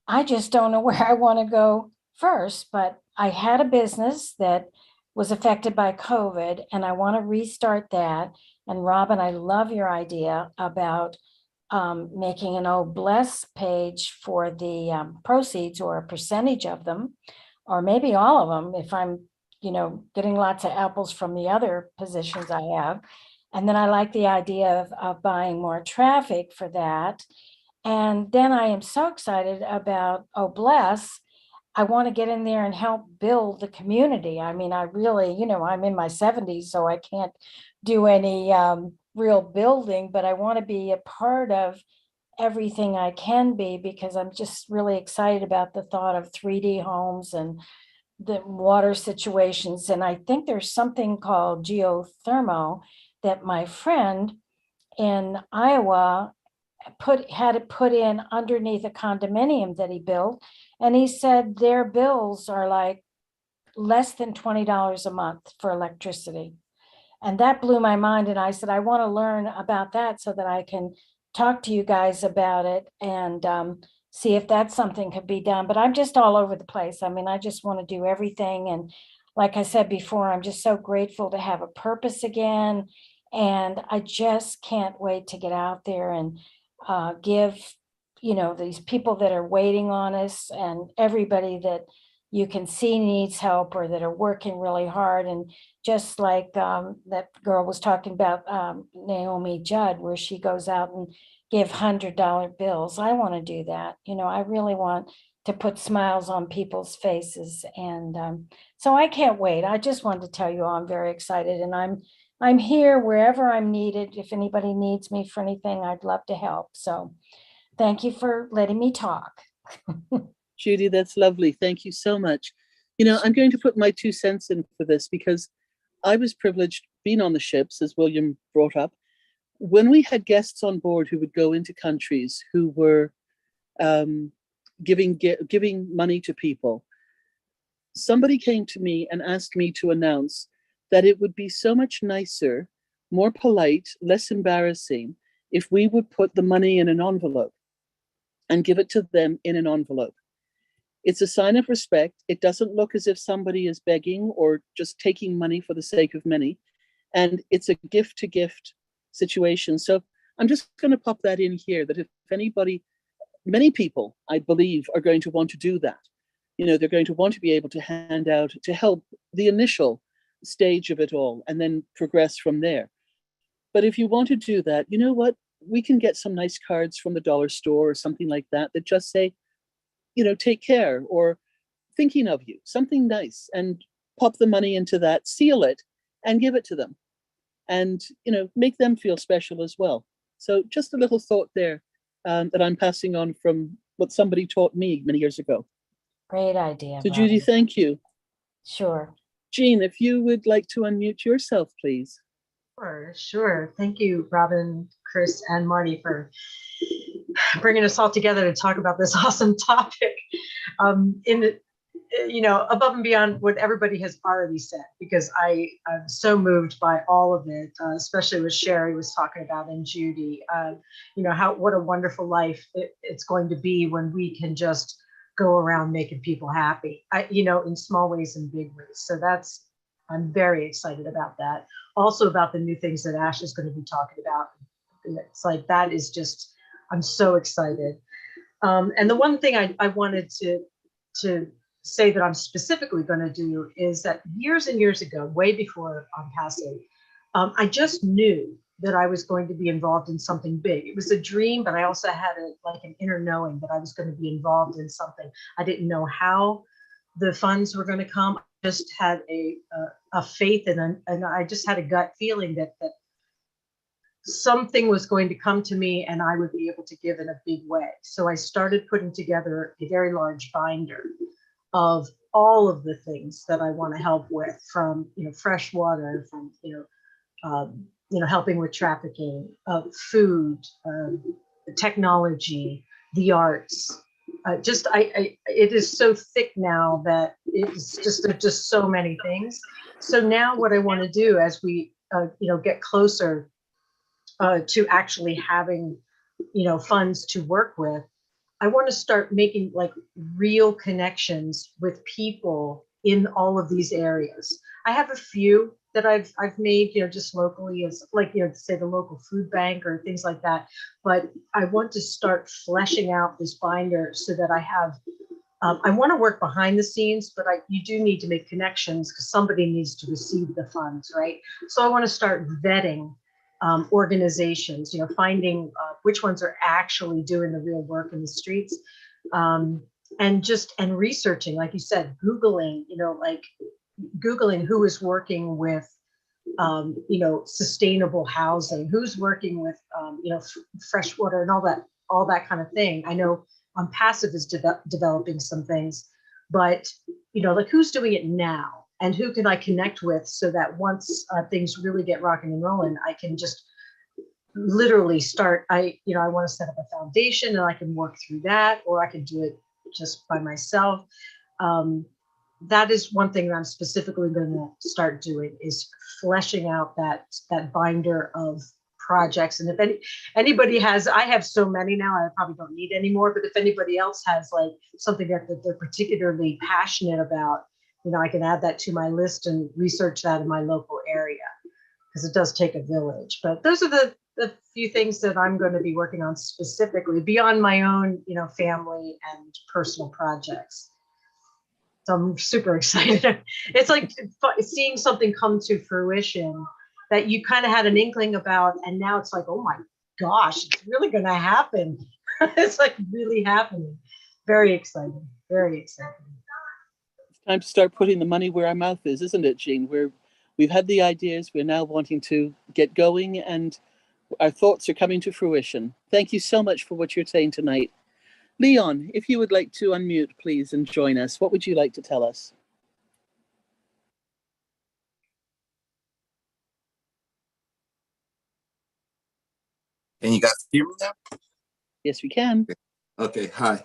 I just don't know where I want to go first. But I had a business that was affected by COVID, and I want to restart that. And Robin, I love your idea about making an Oh Bless page for the proceeds, or a percentage of them, or maybe all of them if I'm, getting lots of apples from the other positions I have. And then I like the idea of buying more traffic for that. And then I am so excited about Oh Bless. I want to get in there and help build the community. I mean, I really, I'm in my 70s, so I can't do any real building, but I want to be a part of everything I can be, because I'm just really excited about the thought of 3D homes and the water situations. And I think there's something called geothermal that my friend in Iowa had it put in underneath a condominium that he built. And he said their bills are like less than $20 a month for electricity. And that blew my mind. And I said, I want to learn about that so that I can talk to you guys about it and see if that's something could be done. But I'm just all over the place. I mean, I just want to do everything. And like I said before, I'm just so grateful to have a purpose again. And I just can't wait to get out there and give, these people that are waiting on us, and everybody that you can see needs help or that are working really hard. And just like that girl was talking about, Naomi Judd, where she goes out and give $100 bills. I want to do that. I really want to put smiles on people's faces. And so I can't wait. I just wanted to tell you all I'm very excited, and I'm here wherever I'm needed. If anybody needs me for anything, I'd love to help. So thank you for letting me talk. Judy, that's lovely. Thank you so much. I'm going to put my 2 cents in for this, because I was privileged being on the ships, as William brought up. When we had guests on board who would go into countries who were giving money to people, somebody came to me and asked me to announce that it would be so much nicer, more polite, less embarrassing if we would put the money in an envelope and give it to them in an envelope. It's a sign of respect. It doesn't look as if somebody is begging or just taking money for the sake of money. And it's a gift to gift situation. So I'm just going to pop that in here, that if anybody, many people, I believe, are going to want to do that. They're going to want to be able to hand out to help the initial stage of it all and then progress from there. But if you want to do that, you know what? We can get some nice cards from the dollar store or something like that that just say, take care, or thinking of you, something nice, and pop the money into that, seal it, and give it to them. And, make them feel special as well. So just a little thought there that I'm passing on from what somebody taught me many years ago. Great idea. So Judy, Robin. thank you. Sure. Jean, if you would like to unmute yourself, please. Sure. Thank you, Robin, Chris, and Marty for bringing us all together to talk about this awesome topic. Above and beyond what everybody has already said, because I'm so moved by all of it, especially what Sherry was talking about and Judy. What a wonderful life it's going to be when we can just go around making people happy, in small ways and big ways. So I'm very excited about that. Also about the new things that Ash is going to be talking about. It's like, that is just, I'm so excited. And the one thing I wanted to say that I'm specifically going to do is that years and years ago, way before ONPASSIVE, I just knew that I was going to be involved in something big. It was a dream, but I also had an inner knowing that I was going to be involved in something. I didn't know how the funds were going to come. I just had a faith and I just had a gut feeling that something was going to come to me and I would be able to give in a big way. So I started putting together a very large binder of all of the things that I want to help with, from fresh water, from helping with trafficking, food, technology, the arts. It is so thick now that there's just so many things. So now what I want to do as we get closer to actually having funds to work with, I want to start making real connections with people in all of these areas. I have a few that I've made, just locally, as say the local food bank or things like that. But I want to start fleshing out this binder so that I have, I want to work behind the scenes, but you do need to make connections because somebody needs to receive the funds, right? So I want to start vetting organizations, finding which ones are actually doing the real work in the streets, and researching, like you said, Googling, Googling who is working with, sustainable housing, who's working with, fresh water and all that kind of thing. I know ONPASSIVE is developing some things, but, who's doing it now? And who can I connect with so that once things really get rocking and rolling, I can just literally start. I want to set up a foundation and I can work through that, or I can do it just by myself. That is one thing that I'm specifically going to start doing, is fleshing out that binder of projects. And if anybody has, I have so many now, I probably don't need any more, but if anybody else has something that they're particularly passionate about, I can add that to my list and research that in my local area, because it does take a village. But those are the few things that I'm going to be working on specifically beyond my own, family and personal projects. So I'm super excited. It's like seeing something come to fruition that you kind of had an inkling about, and now it's like, oh my gosh, it's really going to happen. It's really happening. Very exciting. Very exciting. Time to start putting the money where our mouth is, isn't it, Jean? We've had the ideas, we're now wanting to get going, and our thoughts are coming to fruition. Thank you so much for what you're saying tonight. Leon, if you would like to unmute, please, and join us, what would you like to tell us? Can you guys hear me now? Yes, we can. Okay, hi.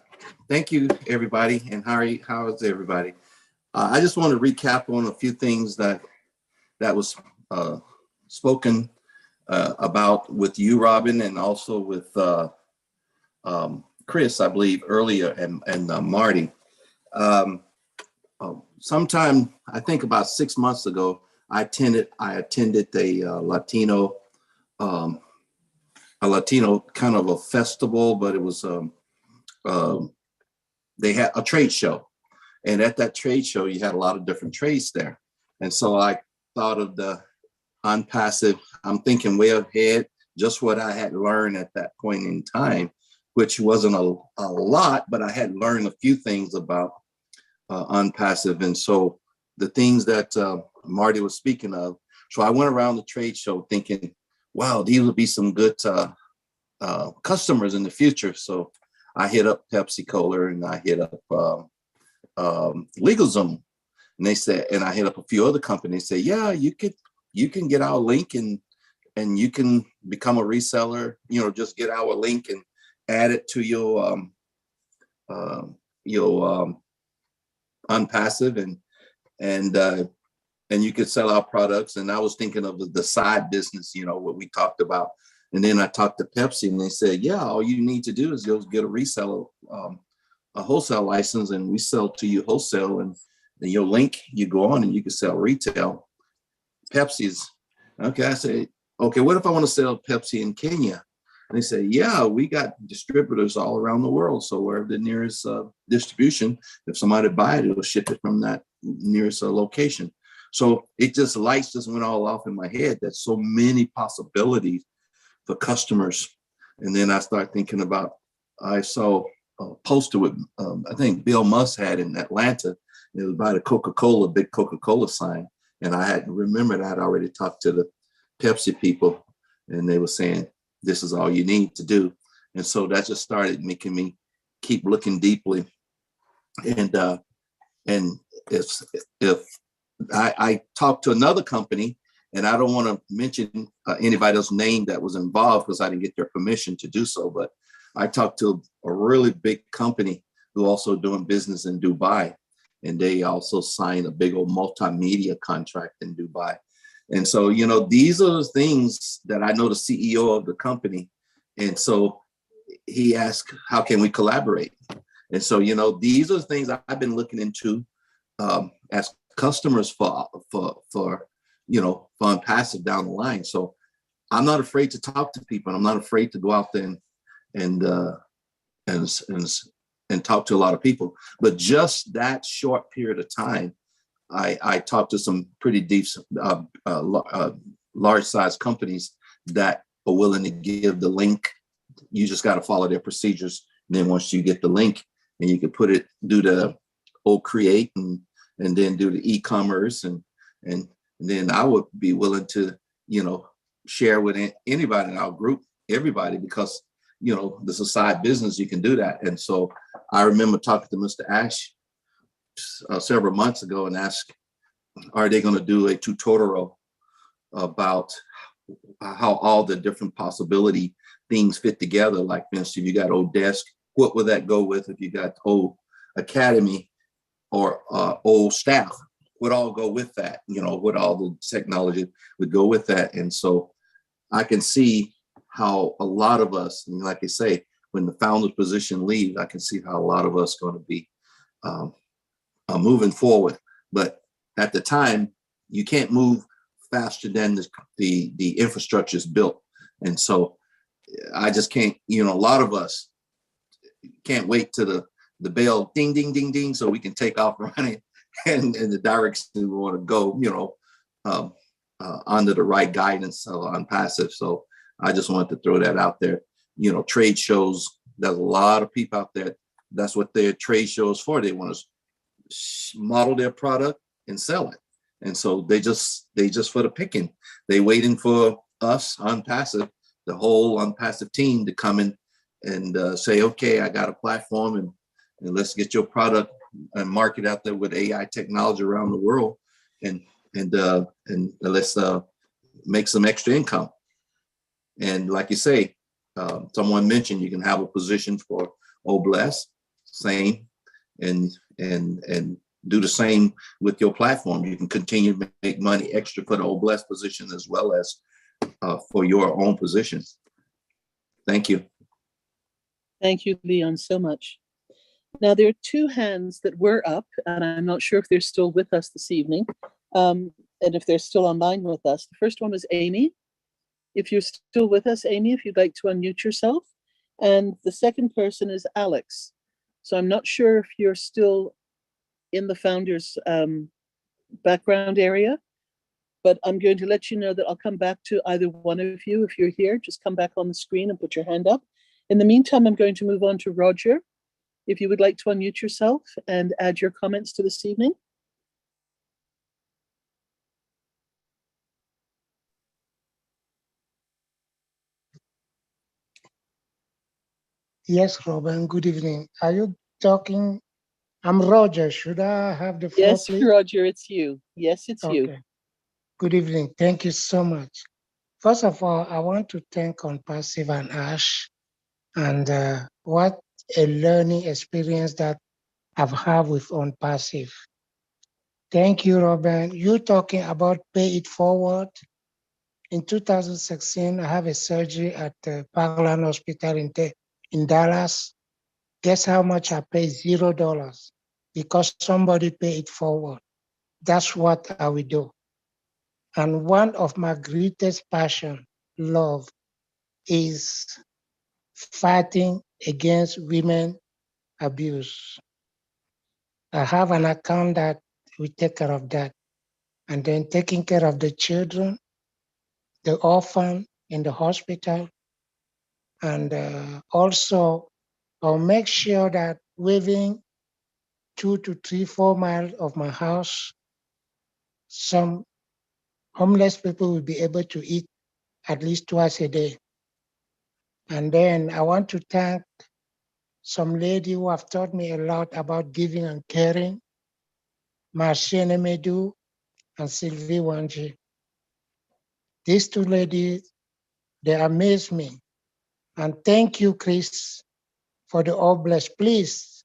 Thank you, everybody. And how is everybody? I just want to recap on a few things that was spoken about with you, Robin, and also with Chris, I believe, earlier, and Marty. Sometime, I think about 6 months ago, I attended a Latino kind of a festival, but it was they had a trade show. And at that trade show, you had a lot of different trades there. And so I thought of the ONPASSIVE. I'm thinking way ahead, just what I had learned at that point in time, which wasn't a lot, but I had learned a few things about ONPASSIVE. And so the things that Marty was speaking of. So I went around the trade show thinking, wow, these would be some good customers in the future. So I hit up Pepsi Cola and I hit up LegalZoom. And they said, and I hit up a few other companies, say, yeah, you can get our link and you can become a reseller, you know, just get our link and add it to your ONPASSIVE and you could sell our products. And I was thinking of the side business, you know, what we talked about. And then I talked to Pepsi and they said, yeah, all you need to do is go get a reseller, a wholesale license, and we sell to you wholesale, and then your link, you go on and you can sell retail. Pepsi's, okay, I say, okay, what if I want to sell Pepsi in Kenya? And they say, yeah, we got distributors all around the world. So wherever the nearest distribution, if somebody buy it, it'll ship it from that nearest location. So it just lights just went all off in my head. There's so many possibilities for customers. And then I start thinking about, I saw a poster with, I think Bill Musk had in Atlanta. It was by the Coca-Cola, big Coca-Cola sign. And I had remembered I had already talked to the Pepsi people, and they were saying, this is all you need to do. And so that just started making me keep looking deeply. And if I talked to another company, and I don't want to mention anybody else's name that was involved because I didn't get their permission to do so, but I talked to a really big company who also doing business in Dubai, and they also signed a big old multimedia contract in Dubai. And so, you know, these are the things that I know the CEO of the company. And so he asked, how can we collaborate? And so, you know, these are the things I've been looking into as customers for you know, for ONPASSIVE down the line. So I'm not afraid to talk to people. I'm not afraid to go out there and talk to a lot of people. But just that short period of time, I talked to some pretty deep, large size companies that are willing to give the link. You just got to follow their procedures. And then once you get the link, and you can put it, do the old create and then do the e-commerce and then I would be willing to, you know, share with anybody in our group, everybody, because, you know, this is a side business, you can do that. And so I remember talking to Mr. Ash several months ago and asked, are they going to do a tutorial about how all the different possibility things fit together? Like, for instance, if you got old desk, what would that go with? If you got old academy or old staff, would all go with that, you know, what all the technology would go with that. And so I can see how a lot of us, and like I say, when the founder's position leaves, I can see how a lot of us are going to be moving forward. But at the time, you can't move faster than the infrastructure is built. And so I just can't, you know, a lot of us can't wait to the bell ding, ding, ding, ding, so we can take off running and in the direction we want to go, you know, under the right guidance on passive. So I just wanted to throw that out there. You know, trade shows, there's a lot of people out there. That's what their trade shows for. They want to model their product and sell it. And so they just for the picking. They waiting for us ONPASSIVE, the whole ONPASSIVE team to come in and say, okay, I got a platform and let's get your product and market out there with AI technology around the world, and let's make some extra income. And like you say, someone mentioned you can have a position for OBLES, same, and do the same with your platform. You can continue to make money extra for the OBLES position as well as for your own positions. Thank you. Thank you, Leon, so much. Now, there are two hands that were up, and I'm not sure if they're still with us this evening, and if they're still online with us. The first one was Amy. If you're still with us, Amy, if you'd like to unmute yourself. And the second person is Alex. So I'm not sure if you're still in the founder's background area, but I'm going to let you know that I'll come back to either one of you. If you're here, just come back on the screen and put your hand up. In the meantime, I'm going to move on to Roger. If you would like to unmute yourself and add your comments to this evening. Yes, Robin, good evening. Are you talking I'm Roger. Should I have the floor, Yes, please? Roger, it's you. Yes, it's you. Okay. Good evening. Thank you so much. First of all, I want to thank ONPASSIVE and Ash, and what a learning experience that I've had with ONPASSIVE. Thank you, Robin. You talking about pay it forward. In 2016, I have a surgery at the Parkland Hospital in Dallas. Guess how much I paid? $0 because somebody paid it forward. That's what I will do. And one of my greatest passion, love, is fighting against women abuse. I have an account that we take care of that. And then taking care of the children, the orphan in the hospital. And also, I'll make sure that within 2 to 3, 4 miles of my house, some homeless people will be able to eat at least twice a day. And then I want to thank some lady who have taught me a lot about giving and caring, Marciene Medu and Sylvie Wanji. These two ladies, they amaze me. And thank you, Chris, for the Oblast. Please,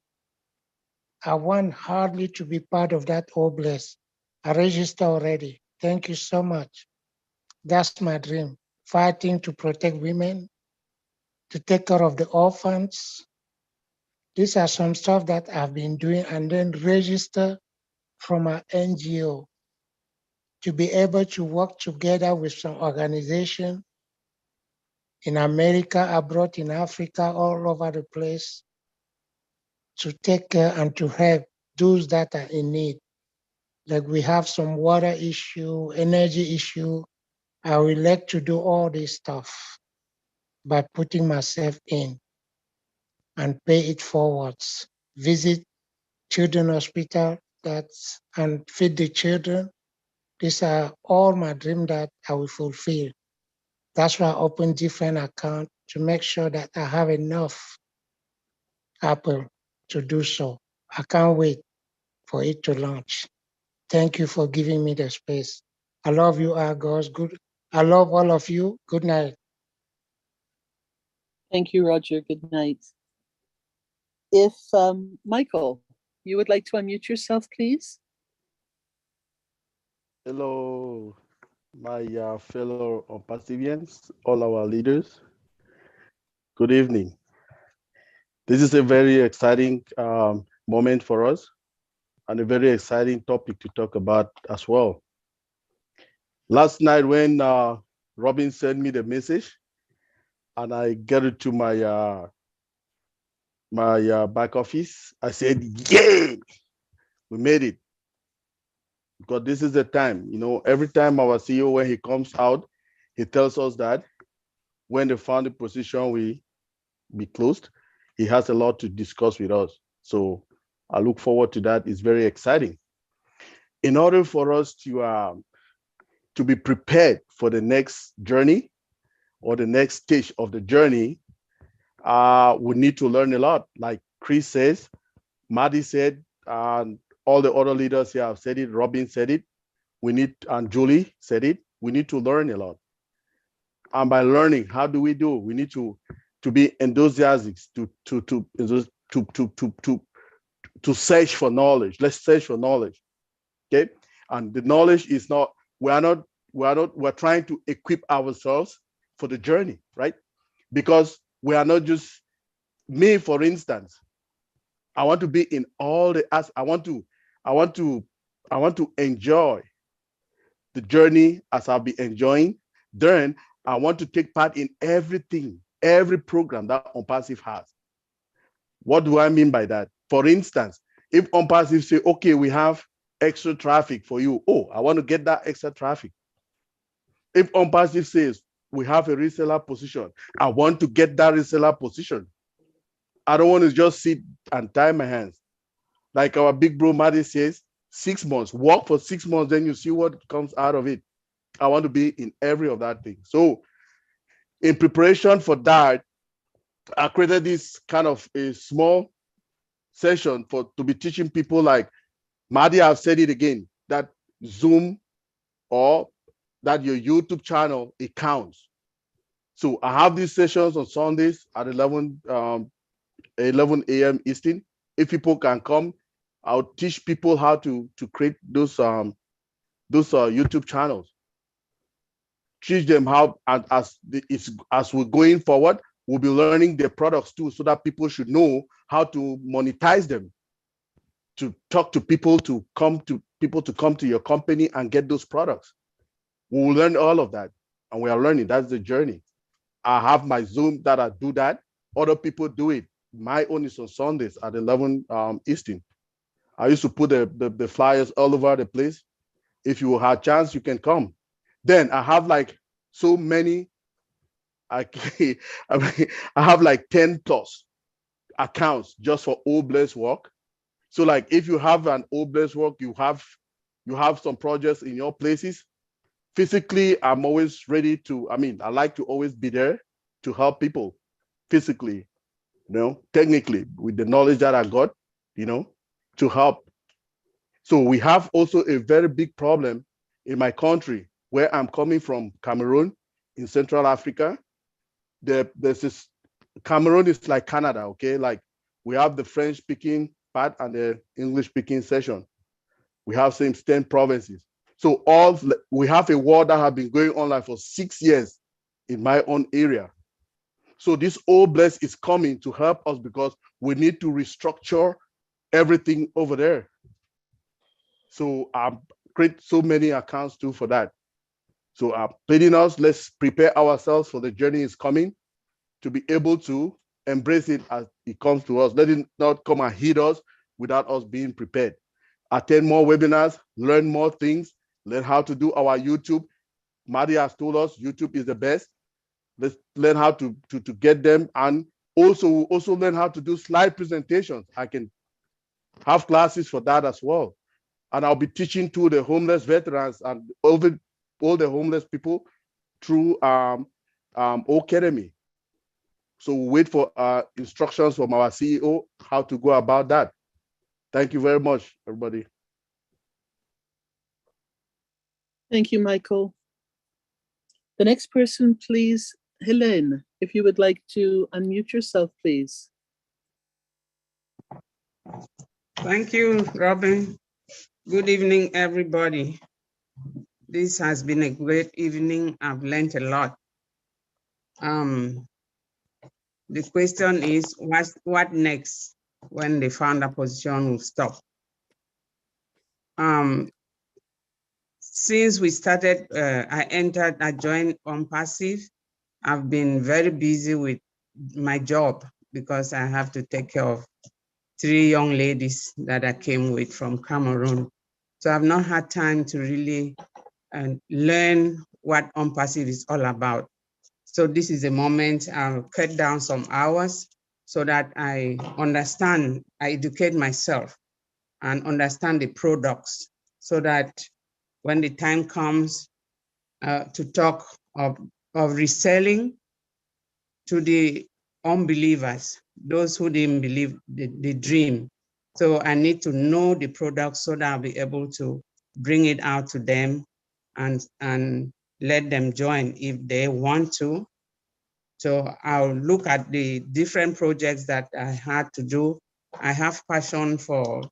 I want hardly to be part of that Oblast. I registered already. Thank you so much. That's my dream, fighting to protect women, to take care of the orphans. These are some stuff that I've been doing, and then register from an NGO to be able to work together with some organization in America, abroad, in Africa, all over the place, to take care and to help those that are in need. Like we have some water issue, energy issue. I would like to do all this stuff by putting myself in and pay it forwards. Visit children hospital and feed the children. These are all my dreams that I will fulfill. That's why I open different accounts to make sure that I have enough Apple to do so. I can't wait for it to launch. Thank you for giving me the space. I love you, Argos. Good. I love all of you. Good night. Thank you, Roger. Good night. If Michael, you would like to unmute yourself, please. Hello, my fellow ONPASSIVians, all our leaders. Good evening. This is a very exciting moment for us and a very exciting topic to talk about as well. Last night when Robin sent me the message and I get it to my back office, I said, yay, we made it. Because this is the time, you know, every time our CEO, when he comes out, he tells us that when the founding position will be closed, he has a lot to discuss with us. So I look forward to that. It's very exciting. In order for us to be prepared for the next journey or the next stage of the journey, we need to learn a lot. Like Chris says, Marty said, and all the other leaders here have said it, Robin said it, and Julie said it, we need to learn a lot. And by learning, how do we do? We need to be enthusiastic, to search for knowledge. Let's search for knowledge, okay? And the knowledge is not, we're trying to equip ourselves for the journey, right? Because we are not just, me, for instance, I want to be in all the, I want to enjoy the journey as I'll be enjoying. Then I want to take part in everything, every program that ONPASSIVE has. What do I mean by that? For instance, if ONPASSIVE say, okay, we have extra traffic for you. Oh, I want to get that extra traffic. If ONPASSIVE says we have a reseller position, I want to get that reseller position. I don't want to just sit and tie my hands. Like our big bro Marty says, 6 months, work for 6 months, then you see what comes out of it. I want to be in every of that thing. So in preparation for that, I created this kind of a small session to be teaching people like Marty. I've said it again, that Zoom or that your YouTube channel, it counts. So I have these sessions on Sundays at 11 a.m. Eastern. If people can come, I'll teach people how to create those YouTube channels. Teach them how, and as we're going forward, we'll be learning their products too, so that people should know how to monetize them, to talk to people, to come to your company and get those products. We will learn all of that, and we are learning. That's the journey. I have my Zoom that I do that. Other people do it. My own is on Sundays at 11 Eastern. I used to put the flyers all over the place. If you have a chance, you can come. Then I have like so many, I have like 10 plus accounts just for Oblast work. So like if you have an Oblast work, you have some projects in your places. Physically, I'm always ready to, I like to always be there to help people physically, technically with the knowledge that I got, to help. So we have also a very big problem in my country where I'm coming from, Cameroon in Central Africa. There's this, Cameroon is like Canada, okay? Like we have the French speaking part and the English speaking section. We have same 10 provinces. So we have a war that has been going on like for 6 years in my own area. So this Oblast is coming to help us because we need to restructure everything over there. So I create so many accounts too for that. So I'm pleading us, let's prepare ourselves for the journey is coming, to be able to embrace it as it comes to us. Let it not come and hit us without us being prepared. Attend more webinars, learn more things, learn how to do our YouTube. Marty has told us YouTube is the best. Let's learn how to get them, and also learn how to do slide presentations. I can have classes for that as well. And I'll be teaching to the homeless veterans and all the homeless people through Academy. So we'll wait for instructions from our CEO how to go about that. Thank you very much, everybody. Thank you, Michael. The next person, please, Helene, if you would like to unmute yourself, please. Thank you, Robin. Good evening, everybody. This has been a great evening. I've learned a lot. The question is, what next when the founder position will stop? Since we started, I joined ONPASSIVE. I've been very busy with my job because I have to take care of 3 young ladies that I came with from Cameroon. So I've not had time to really learn what ONPASSIVE is all about. So this is a moment I'll cut down some hours so that I understand, I educate myself and understand the products, so that when the time comes to talk of reselling to the unbelievers, those who didn't believe the dream. So I need to know the product so that I'll be able to bring it out to them and let them join if they want to. So I'll look at the different projects that I had to do. I have passion for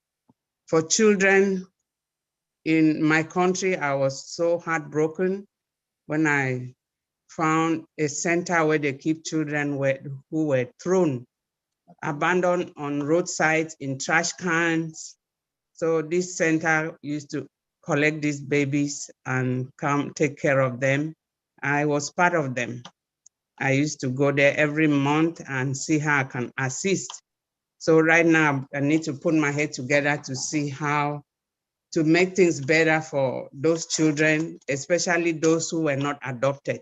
children. In my country, I was so heartbroken when I found a center where they keep children who were thrown, abandoned on roadsides in trash cans. So this center used to collect these babies and come take care of them. I was part of them. I used to go there every month and see how I can assist. So right now I need to put my head together to see how to make things better for those children, especially those who were not adopted.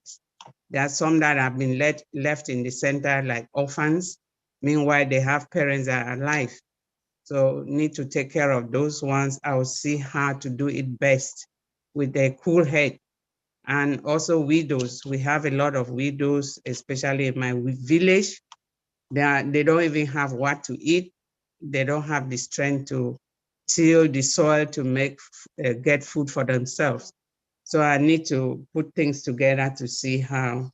There are some that have been left in the center like orphans. Meanwhile, they have parents that are alive. So need to take care of those ones. I will see how to do it best with a cool head. And also widows. We have a lot of widows, especially in my village. They don't even have what to eat. they don't have the strength to till the soil to get food for themselves. So I need to put things together to see how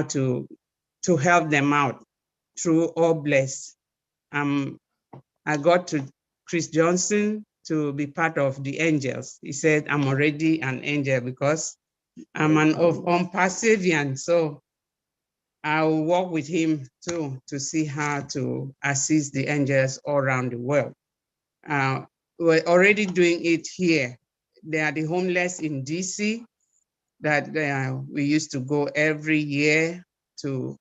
to help them out through All Blessed. I got to Chris Johnson to be part of the angels. He said, I'm already an angel because I'm an ONPASSIVian. So I'll work with him too to see how to assist the angels all around the world. We're already doing it here. They are the homeless in DC that we used to go every year to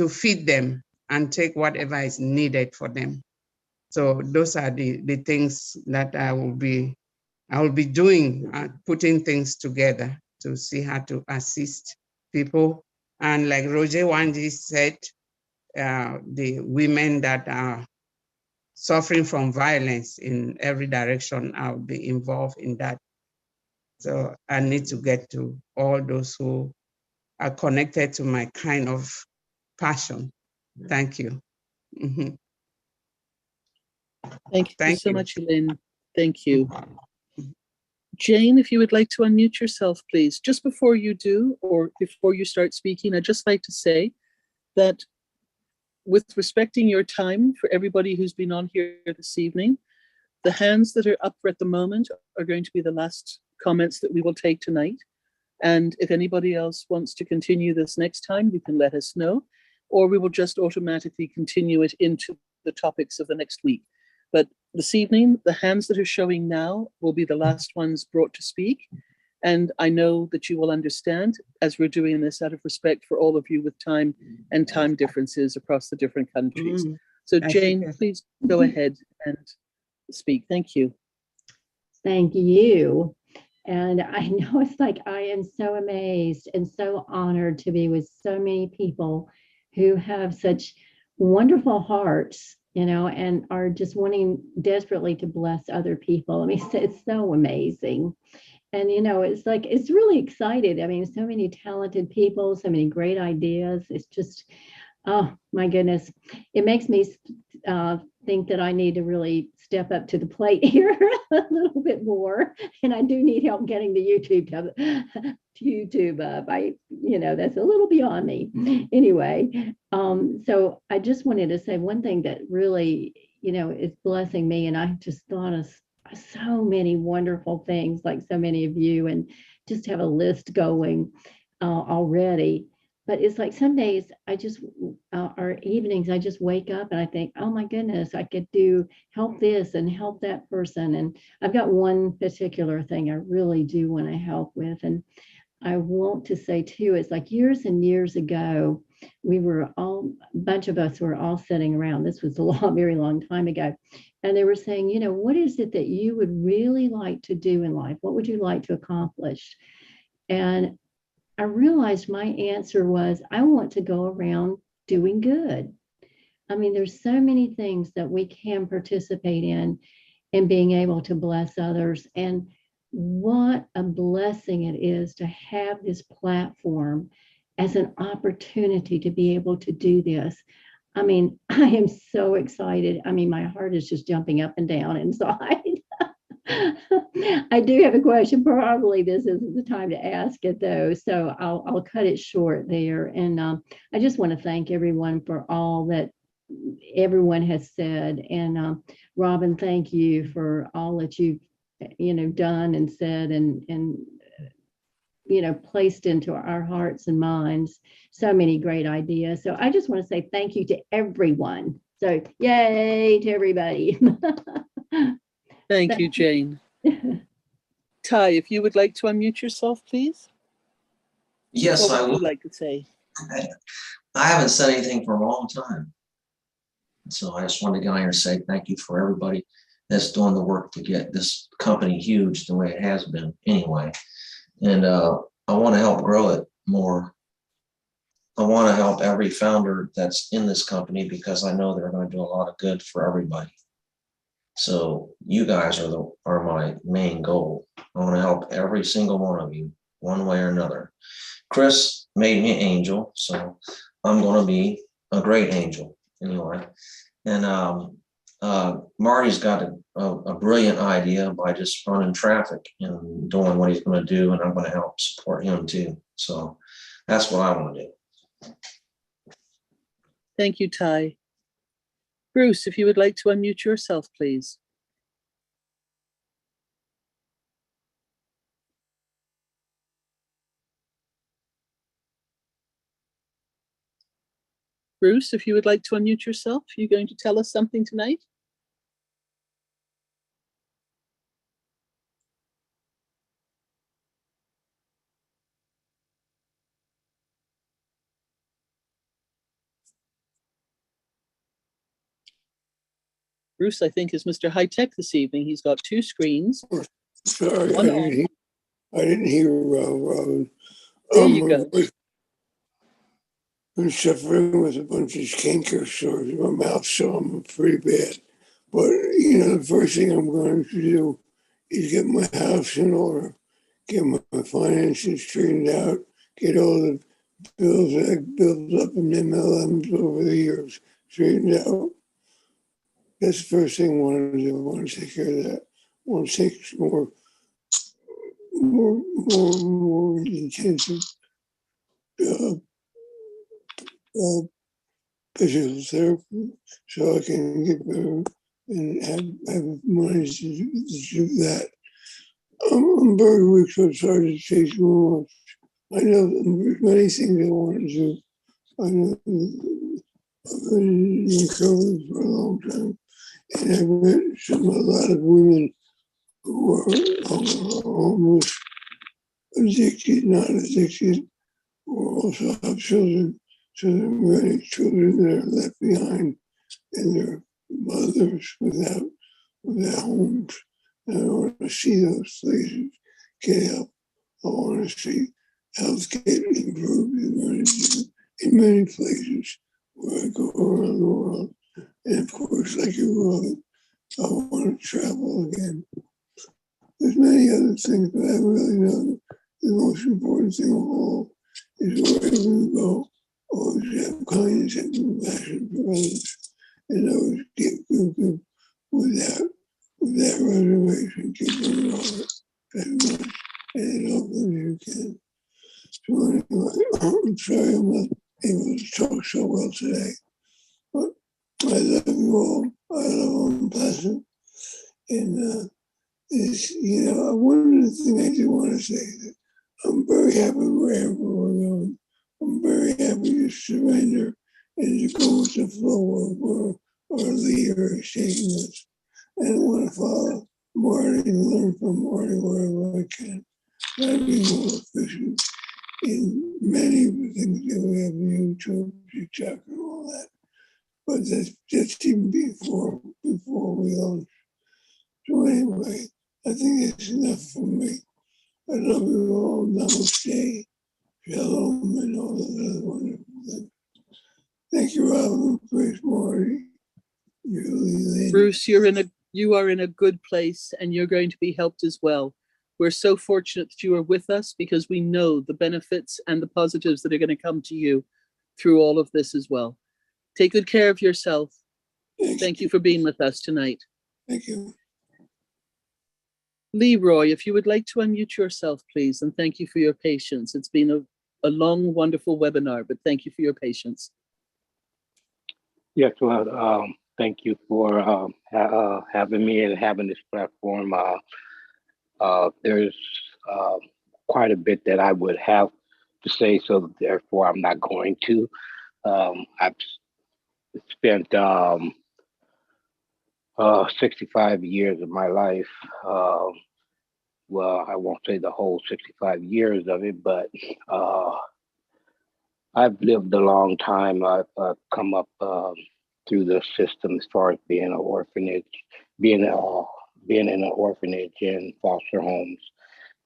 feed them and take whatever is needed for them. So those are the things that I will be doing, putting things together to see how to assist people. And like Roger Wanji said, the women that are suffering from violence in every direction, I'll be involved in that. So I need to get to all those who are connected to my kind of passion. Thank you. Mm-hmm. Thank you so much, Elaine. Thank you. Jane, if you would like to unmute yourself, please. Just before you do, or before you start speaking, I'd just like to say that with respecting your time for everybody who's been on here this evening, the hands that are up at the moment are going to be the last comments that we will take tonight. And if anybody else wants to continue this next time, you can let us know, or we will just automatically continue it into the topics of the next week. But this evening, the hands that are showing now will be the last ones brought to speak. And I know that you will understand, as we're doing this out of respect for all of you with time and time differences across the different countries. So Jane, please go ahead and speak. Thank you. Thank you. And I know it's like I am so amazed and so honored to be with so many people who have such wonderful hearts, you know, and are just wanting desperately to bless other people. I mean, it's so amazing. And, you know, it's like, it's really excited. I mean, so many talented people, so many great ideas. It's just, oh my goodness. It makes me think that I need to really step up to the plate here a little bit more. And I do need help getting the YouTube up. You know, that's a little beyond me. Anyway, so I just wanted to say one thing that really, you know, is blessing me. And I just thought of so many wonderful things, like so many of you, and just have a list going already. But it's like some days I just, or evenings, I just wake up and I think, oh my goodness, I could help this and help that person. And I've got one particular thing I really do want to help with. And I want to say too, it's like years and years ago, we were all, a bunch of us were all sitting around. This was a very long time ago. And they were saying, you know, what is it that you would really like to do in life? What would you like to accomplish? And I realized my answer was, I want to go around doing good. I mean, there's so many things that we can participate in being able to bless others. And what a blessing it is to have this platform as an opportunity to be able to do this. I mean, I am so excited. I mean, my heart is just jumping up and down inside. I do have a question. Probably this isn't the time to ask it though, so I'll cut it short there. And I just want to thank everyone for all that everyone has said. And Robin, thank you for all that you've done and said and placed into our hearts and minds. So many great ideas. So I just want to say thank you to everyone. So yay to everybody. Thank you, Jane. Ty, if you would like to unmute yourself, please. Yes, I would. What would you like to say? I haven't said anything for a long time. So I just wanted to get on here and say thank you for everybody that's doing the work to get this company huge the way it has been anyway. And I want to help grow it more. I want to help every founder that's in this company because I know they're going to do a lot of good for everybody. So you guys are my main goal. I want to help every single one of you, one way or another. Chris made me an angel, so I'm going to be a great angel anyway. And Marty's got a brilliant idea by just running traffic and doing what he's going to do, and I'm going to help support him too. So that's what I want to do. Thank you, Ty. Bruce, if you would like to unmute yourself, please. Bruce, if you would like to unmute yourself, you're going to tell us something tonight? Bruce, I think, is Mr. High Tech this evening. He's got two screens. Sorry, I didn't hear Robin. There you go. I'm suffering with a bunch of canker sores in my mouth, so I'm pretty bad. But, you know, the first thing I'm going to do is get my house in order, get my finances straightened out, get all the bills that I built up in MLMs over the years straightened out. That's the first thing I want to do. I want to take care of that. I want to take some more intensive physical therapy so I can get better and have money to do that. I'm very weak, so it's hard to say too much. I know there's many things I want to do. I know I've been in recovery for a long time, and I've met a lot of women who are homeless, addicted, not addicted, who also have children. So there are many children that are left behind and their mothers without homes. And I want to see those places get help. I want to see health get improved in many places where I go around the world. And of course, like you, Robin, I want to travel again. There's many other things, but I really know the most important thing of all is wherever you go, always have kindness and compassion for others, and always give without reservation, give them all as much and as often as you can. So anyway, I'm sorry I'm not able to talk so well today, but I love you all. I love ONPASSIVE, and it's, you know, one of the things I do want to say is that I'm very happy wherever we're going. I'm very happy to surrender and to go with the flow of where our leader is taking us. And I want to follow Marty and learn from Marty wherever I can. Try to be more efficient in many of the things that we have YouTube, TikTok, and all that. But that's just even before we launch. So anyway, I think it's enough for me. I love you all. Namaste. Shalom and all those other wonderful things. Thank you, Robin. Praise Marty. Bruce, you are in a good place, and you're going to be helped as well. We're so fortunate that you are with us because we know the benefits and the positives that are going to come to you through all of this as well. Take good care of yourself. Thank you for being with us tonight. Thank you. Leroy, if you would like to unmute yourself, please, and thank you for your patience. It's been a long, wonderful webinar, but thank you for your patience. Yes, well, thank you for having me and having this platform. There's quite a bit that I would have to say, so therefore I'm not going to. I've spent 65 years of my life. Well, I won't say the whole 65 years of it, but I've lived a long time. I've come up through the system as far as being an orphanage, being in an orphanage and foster homes,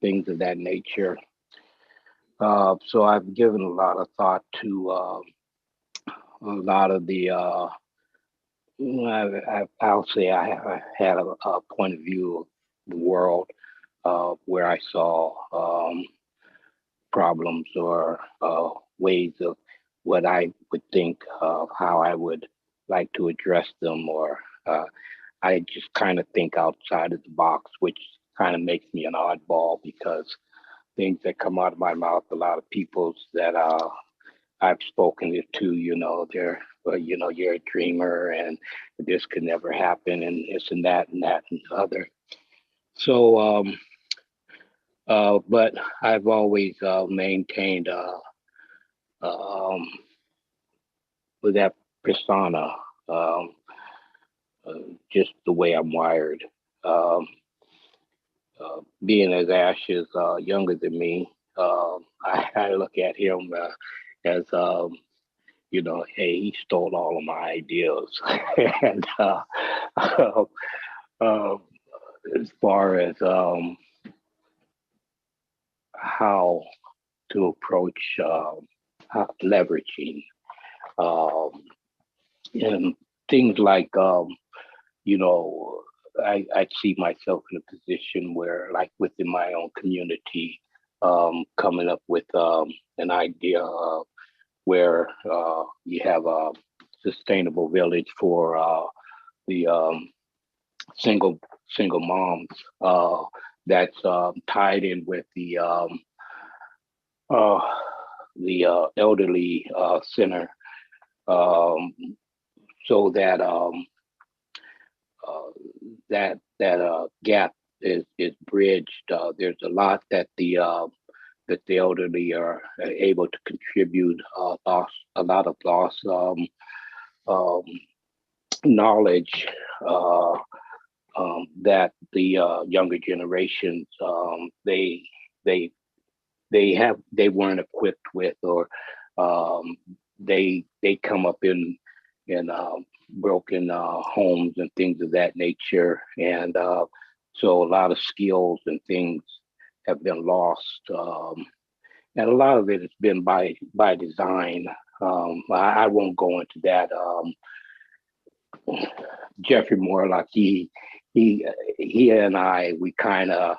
things of that nature. So I've given a lot of thought to a lot of the, I'll say I had a point of view of the world where I saw problems or ways of what I would think of how I would like to address them or I just kind of think outside of the box, which kind of makes me an oddball because things that come out of my mouth, a lot of people's that I've spoken it to, they're, well, you're a dreamer and this could never happen and this and that and that and the other. So, but I've always maintained with that persona, just the way I'm wired. Being as Ash is younger than me, I look at him as, hey, he stole all of my ideas. And as far as how to approach leveraging and things like, I see myself in a position where, like within my own community, coming up with an idea of where you have a sustainable village for the single moms that's tied in with the elderly center, so that that gap is bridged. There's a lot that the elderly are able to contribute, a lot of lost knowledge that the younger generations they weren't equipped with, or they come up in broken homes and things of that nature, and so a lot of skills and things have been lost, and a lot of it has been by design. I won't go into that. Jeffrey Morlock, he and I, we kind of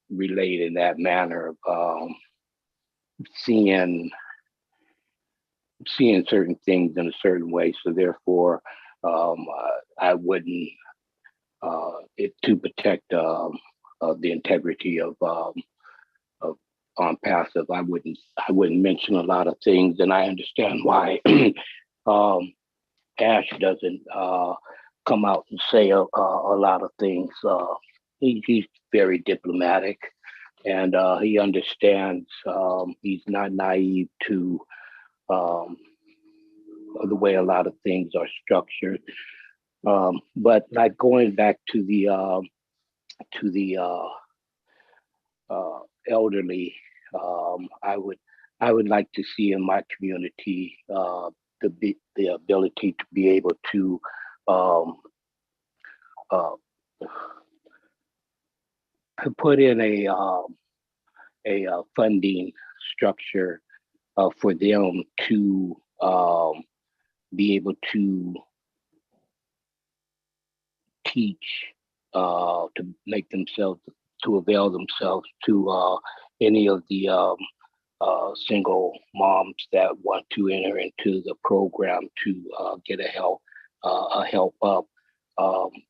relate in that manner of seeing certain things in a certain way. So therefore, I wouldn't, to protect the integrity of ONPASSIVE, I wouldn't mention a lot of things, and I understand why Ash doesn't come out and say a lot of things. He's very diplomatic, and he understands. He's not naive to the way a lot of things are structured. But like going back to the elderly, I would like to see in my community the ability to be able to put in a funding structure for them to be able to teach, to make themselves, to avail themselves to any of the single moms that want to enter into the program to get a help up.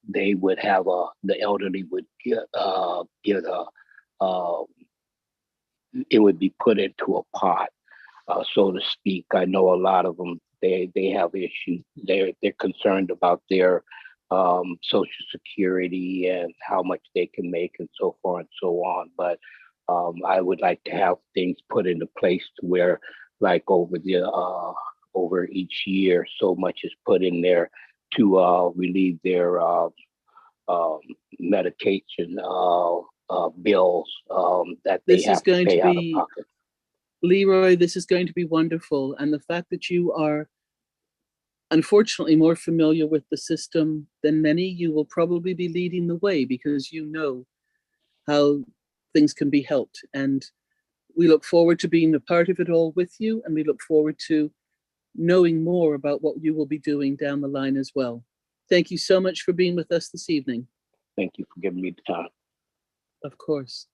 They would have the elderly would get it would be put into a pot, so to speak. I know a lot of them, they have issues. They're concerned about their Social Security and how much they can make and so forth and so on. But I would like to have things put into place to where, like over each year, so much is put in there to relieve their medication bills that they have to pay out of pocket. Leroy, this is going to be wonderful. And the fact that you are unfortunately more familiar with the system than many, you will probably be leading the way because you know how things can be helped. And we look forward to being a part of it all with you. And we look forward to knowing more about what you will be doing down the line as well. Thank you so much for being with us this evening. Thank you for giving me the time. Of course.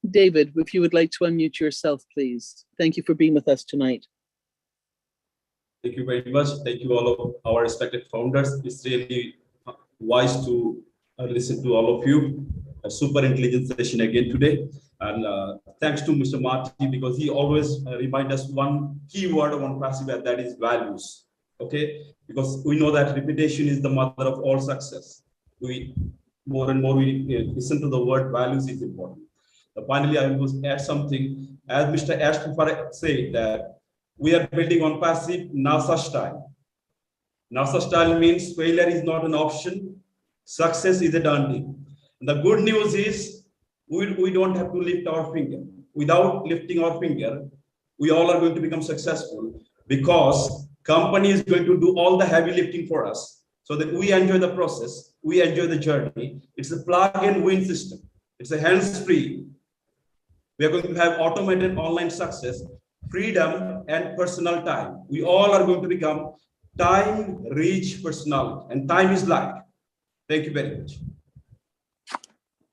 David, if you would like to unmute yourself, please. Thank you for being with us tonight. Thank you very much. Thank you all of our respected founders. It's really wise to listen to all of you. A super intelligent session again today. And thanks to Mr. Marty, because he always reminds us one key word of ONPASSIVE, and that is values. Okay, because we know that repetition is the mother of all success. We more and more we listen to the word values is important. Finally, I will add something. As Mr. Ashton said, that we are building ONPASSIVE NASA style. NASA style means failure is not an option. Success is a done deal. The good news is we don't have to lift our finger. Without lifting our finger, we all are going to become successful, because company is going to do all the heavy lifting for us, so that we enjoy the process, we enjoy the journey. It's a plug and win system. It's a hands-free. We are going to have automated online success, freedom, and personal time. We all are going to become time-rich personality, and time is life. Thank you very much.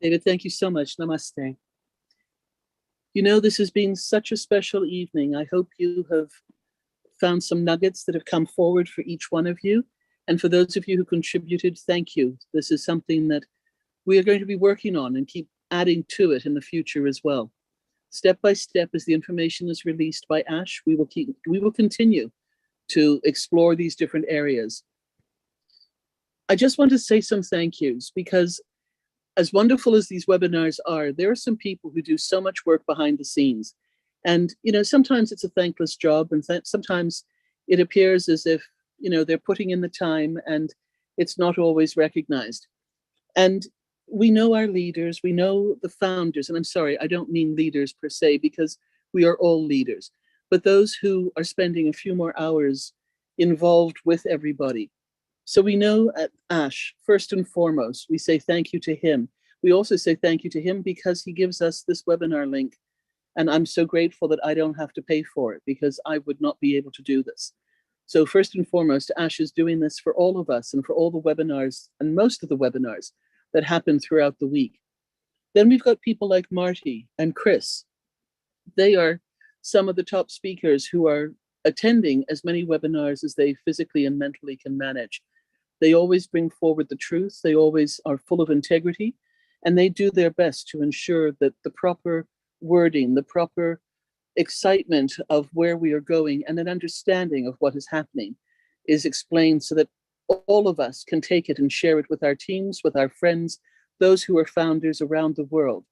David, thank you so much. Namaste. You know, this has been such a special evening. I hope you have found some nuggets that have come forward for each one of you. And for those of you who contributed, thank you. This is something that we are going to be working on and keep adding to it in the future as well. Step by step, as the information is released by Ash, we will continue to explore these different areas. I just want to say some thank yous, because as wonderful as these webinars are, there are some people who do so much work behind the scenes. And, you know, sometimes it's a thankless job, and sometimes it appears as if, you know, they're putting in the time and it's not always recognized. And we know our leaders, we know the founders, and I'm sorry, I don't mean leaders per se, because we are all leaders, but those who are spending a few more hours involved with everybody. So we know at Ash, first and foremost, we say thank you to him. We also say thank you to him because he gives us this webinar link. And I'm so grateful that I don't have to pay for it, because I would not be able to do this. So first and foremost, Ash is doing this for all of us and for all the webinars, and most of the webinars that happen throughout the week. Then we've got people like Marty and Chris. They are some of the top speakers who are attending as many webinars as they physically and mentally can manage. They always bring forward the truth. They always are full of integrity, and they do their best to ensure that the proper wording, the proper excitement of where we are going, and an understanding of what is happening is explained, so that all of us can take it and share it with our teams, with our friends, those who are founders around the world.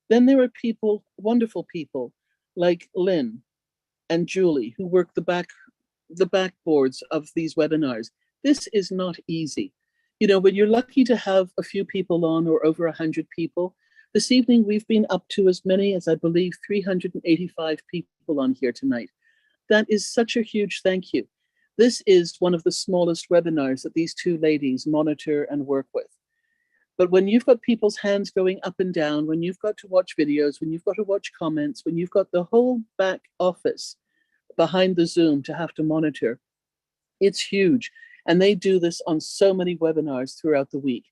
Then there are people, wonderful people like Lynn and Julie, who work the backboards of these webinars. This is not easy. You know, when you're lucky to have a few people on, or over 100 people, this evening we've been up to as many as, I believe, 385 people on here tonight. That is such a huge thank you. This is one of the smallest webinars that these two ladies monitor and work with. But when you've got people's hands going up and down, when you've got to watch videos, when you've got to watch comments, when you've got the whole back office behind the Zoom to have to monitor, it's huge. And they do this on so many webinars throughout the week.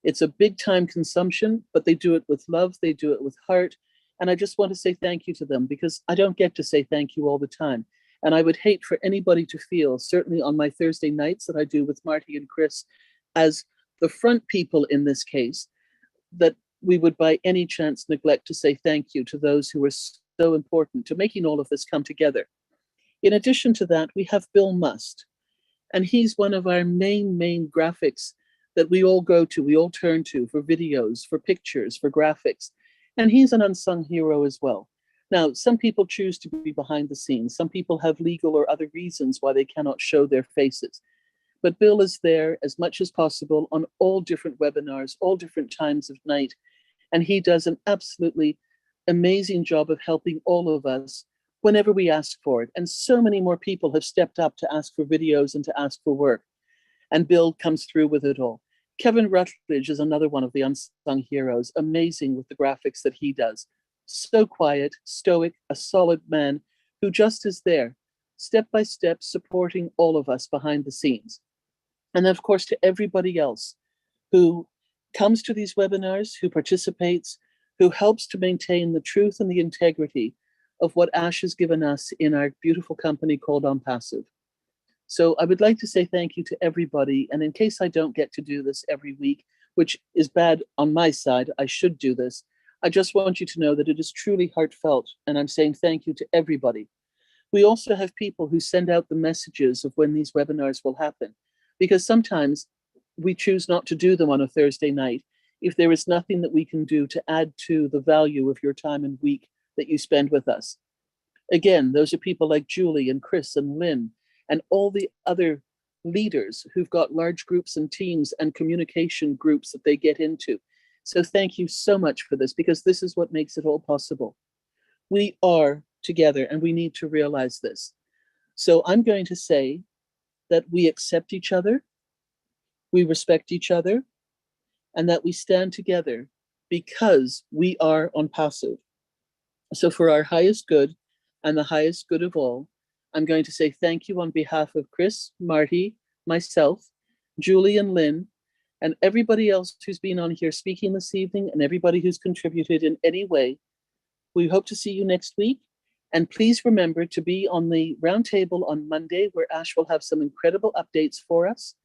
It's a big time consumption, but they do it with love, they do it with heart. And I just want to say thank you to them, because I don't get to say thank you all the time. And I would hate for anybody to feel, certainly on my Thursday nights that I do with Marty and Chris, as the front people in this case, that we would by any chance neglect to say thank you to those who are so important to making all of this come together. In addition to that, we have Bill Must, and he's one of our main graphics that we all go to, we all turn to for videos, for pictures, for graphics. And he's an unsung hero as well. Now, some people choose to be behind the scenes. Some people have legal or other reasons why they cannot show their faces. But Bill is there as much as possible on all different webinars, all different times of night. And he does an absolutely amazing job of helping all of us whenever we ask for it. And so many more people have stepped up to ask for videos and to ask for work. And Bill comes through with it all. Kevin Rutledge is another one of the unsung heroes, amazing with the graphics that he does. So quiet, stoic, a solid man who just is there, step by step, supporting all of us behind the scenes. And of course, to everybody else who comes to these webinars, who participates, who helps to maintain the truth and the integrity of what Ash has given us in our beautiful company called ONPASSIVE. So I would like to say thank you to everybody. And in case I don't get to do this every week, which is bad on my side, I should do this. I just want you to know that it is truly heartfelt. And I'm saying thank you to everybody. We also have people who send out the messages of when these webinars will happen, because sometimes we choose not to do them on a Thursday night if there is nothing that we can do to add to the value of your time and week that you spend with us. Again, those are people like Julie and Chris and Lynn and all the other leaders who've got large groups and teams and communication groups that they get into. So thank you so much for this, because this is what makes it all possible. We are together and we need to realize this. So I'm going to say that we accept each other, we respect each other, and that we stand together because we are ONPASSIVE. So for our highest good and the highest good of all, I'm going to say thank you on behalf of Chris, Marty, myself, Julie and Lynn, and everybody else who's been on here speaking this evening and everybody who's contributed in any way. We hope to see you next week. And please remember to be on the roundtable on Monday, where Ash will have some incredible updates for us.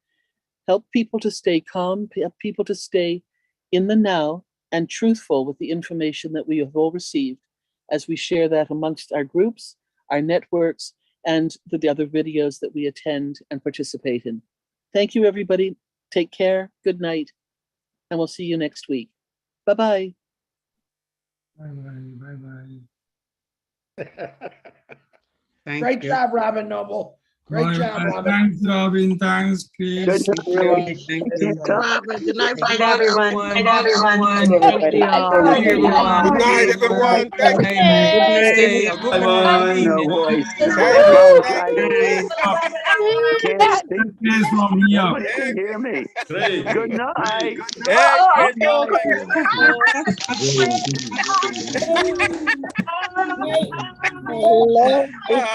Help people to stay calm, help people to stay in the now and truthful with the information that we have all received as we share that amongst our groups, our networks, and the other videos that we attend and participate in. Thank you, everybody. Take care. Good night. And we'll see you next week. Bye-bye. Bye-bye. Bye-bye. Thank Great you. job, Robin Noble. Great job, Robin. Thanks, Robin. Thanks, Chris. Thank you. Thank you. Good night, Good night, everyone. Good night, everyone. Thank you all. Thank you, everyone. Good night, everyone. Thank you. Good night. Bye bye. No voice. Thank Long you. time. Can't speak. Yes, from here. Nobody can hear me. Great. Good night. Hey, Good night. I love